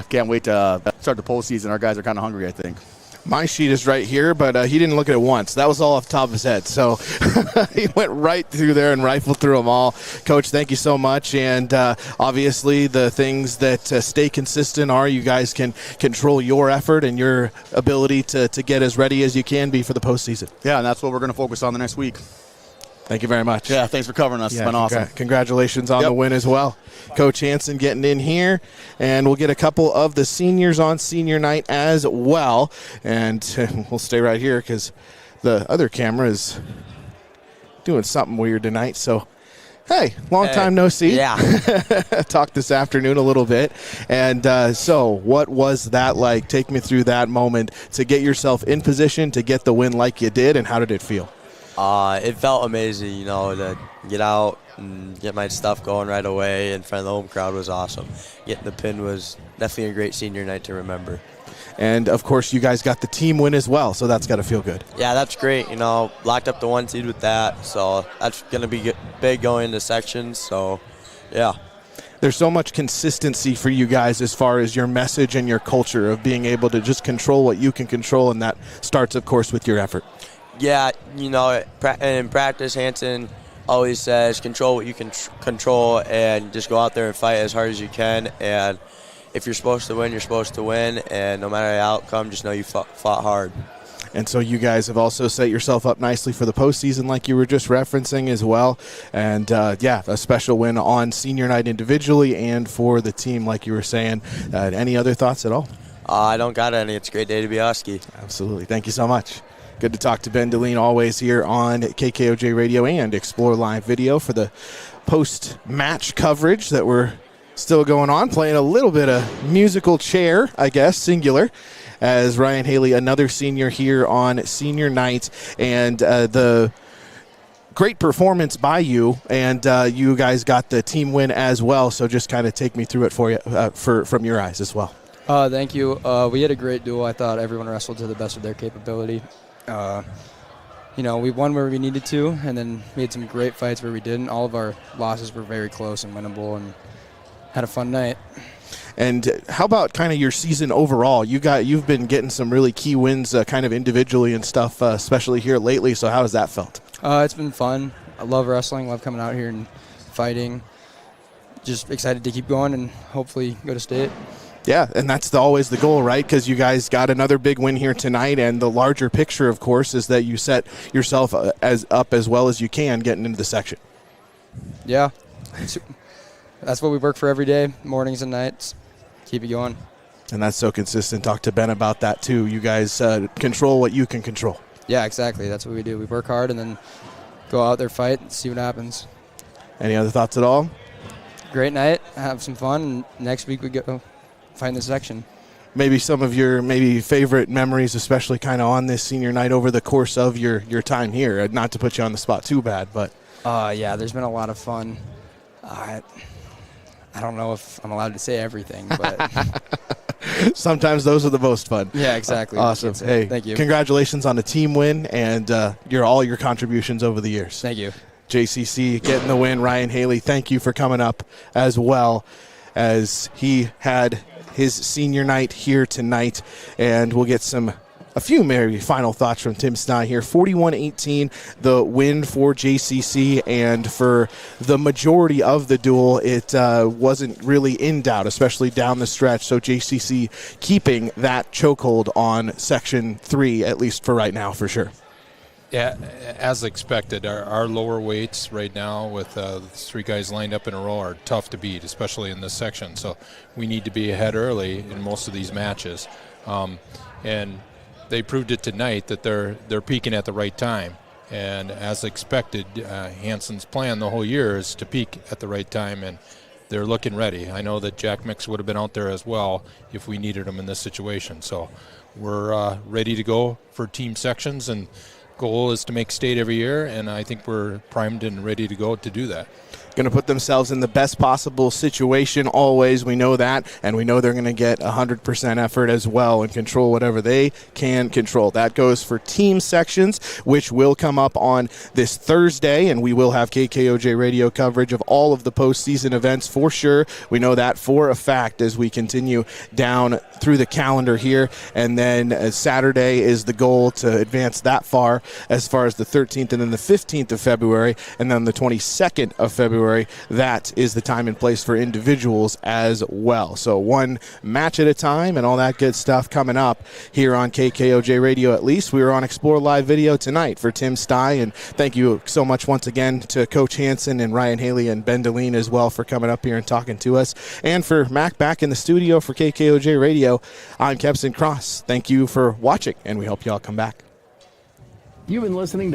can't wait to start the postseason. Our guys are kind of hungry, I think. My sheet is right here, but he didn't look at it once. That was all off the top of his head. So he went right through there and rifled through them all. Coach, thank you so much. And obviously the things that stay consistent are you guys can control your effort and your ability to get as ready as you can be for the postseason. Yeah, and that's what we're going to focus on the next week. Thank you very much. Yeah, thanks for covering us. It's been awesome. Congratulations on the win as well. Coach Hansen getting in here, and we'll get a couple of the seniors on senior night as well. And we'll stay right here because the other camera is doing something weird tonight. So, hey, long time no see. Yeah. Talked this afternoon a little bit. And so what was that like? Take me through that moment to get yourself in position to get the win like you did, and how did it feel? It felt amazing, to get out and get my stuff going right away in front of the home crowd was awesome. Getting the pin was definitely a great senior night to remember. And, of course, you guys got the team win as well, so that's got to feel good. Yeah, that's great. Locked up the 1 seed with that, so that's going to be big going into sections, so, yeah. There's so much consistency for you guys as far as your message and your culture of being able to just control what you can control, and that starts, of course, with your effort. Yeah, in practice, Hansen always says control what you can control and just go out there and fight as hard as you can. And if you're supposed to win, you're supposed to win. And no matter the outcome, just know you fought hard. And so you guys have also set yourself up nicely for the postseason like you were just referencing as well. And, a special win on senior night individually and for the team like you were saying. Any other thoughts at all? I don't got any. It's a great day to be Husky. Absolutely. Thank you so much. Good to talk to Ben Deline, always here on KKOJ Radio and Explore Live Video for the post-match coverage that we're still going on, playing a little bit of musical chair, I guess, singular, as Ryan Haley, another senior here on senior night, and the great performance by you, and you guys got the team win as well, so just kind of take me through it for you from your eyes as well. Thank you. We had a great duel. I thought everyone wrestled to the best of their capability. We won where we needed to, and then we had some great fights where we didn't. All of our losses were very close and winnable, and had a fun night. And how about kind of your season overall? You've been getting some really key wins kind of individually and stuff, especially here lately. So how has that felt? It's been fun. I love wrestling, love coming out here and fighting. Just excited to keep going and hopefully go to state. Yeah, and that's always the goal, right? Because you guys got another big win here tonight, and the larger picture, of course, is that you set yourself up as well as you can getting into the section. Yeah, that's what we work for every day, mornings and nights. Keep it going. And that's so consistent. Talk to Ben about that, too. You guys control what you can control. Yeah, exactly. That's what we do. We work hard and then go out there, fight, and see what happens. Any other thoughts at all? Great night. Have some fun. And next week we go find the section. Maybe some of your favorite memories, especially kind of on this senior night over the course of your time here. Not to put you on the spot too bad, but. Yeah, there's been a lot of fun. I don't know if I'm allowed to say everything, but. Sometimes those are the most fun. Yeah, exactly. Awesome. Hey, thank you. Congratulations on the team win and all your contributions over the years. Thank you. JCC getting the win. Ryan Haley, thank you for coming up as well, as he had his senior night here tonight. And we'll get a few maybe final thoughts from Tim Snye here. 41-18, the win for JCC, and for the majority of the duel, it wasn't really in doubt, especially down the stretch. So JCC keeping that chokehold on Section 3, at least for right now, for sure. Yeah, as expected, our lower weights right now with 3 guys lined up in a row are tough to beat, especially in this section. So we need to be ahead early in most of these matches. And they proved it tonight that they're peaking at the right time. And as expected, Hansen's plan the whole year is to peak at the right time. And they're looking ready. I know that Jack Mix would have been out there as well if we needed him in this situation. So we're ready to go for team sections, and goal is to make state every year, and I think we're primed and ready to go to do that. Going to put themselves in the best possible situation always. We know that, and we know they're going to get 100% effort as well and control whatever they can control. That goes for team sections, which will come up on this Thursday, and we will have KKOJ radio coverage of all of the postseason events for sure. We know that for a fact as we continue down through the calendar here, and then Saturday is the goal to advance that far as the 13th and then the 15th of February, and then the 22nd of February. That is the time and place for individuals as well. So one match at a time and all that good stuff coming up here on KKOJ Radio. At least we were on Explore Live Video tonight for Tim Stye, and thank you so much once again to Coach Hansen and Ryan Haley and Ben Deline as well for coming up here and talking to us. And for Mac back in the studio for KKOJ Radio, I'm Kepson Cross. Thank you for watching, and we hope you all come back. You've been listening to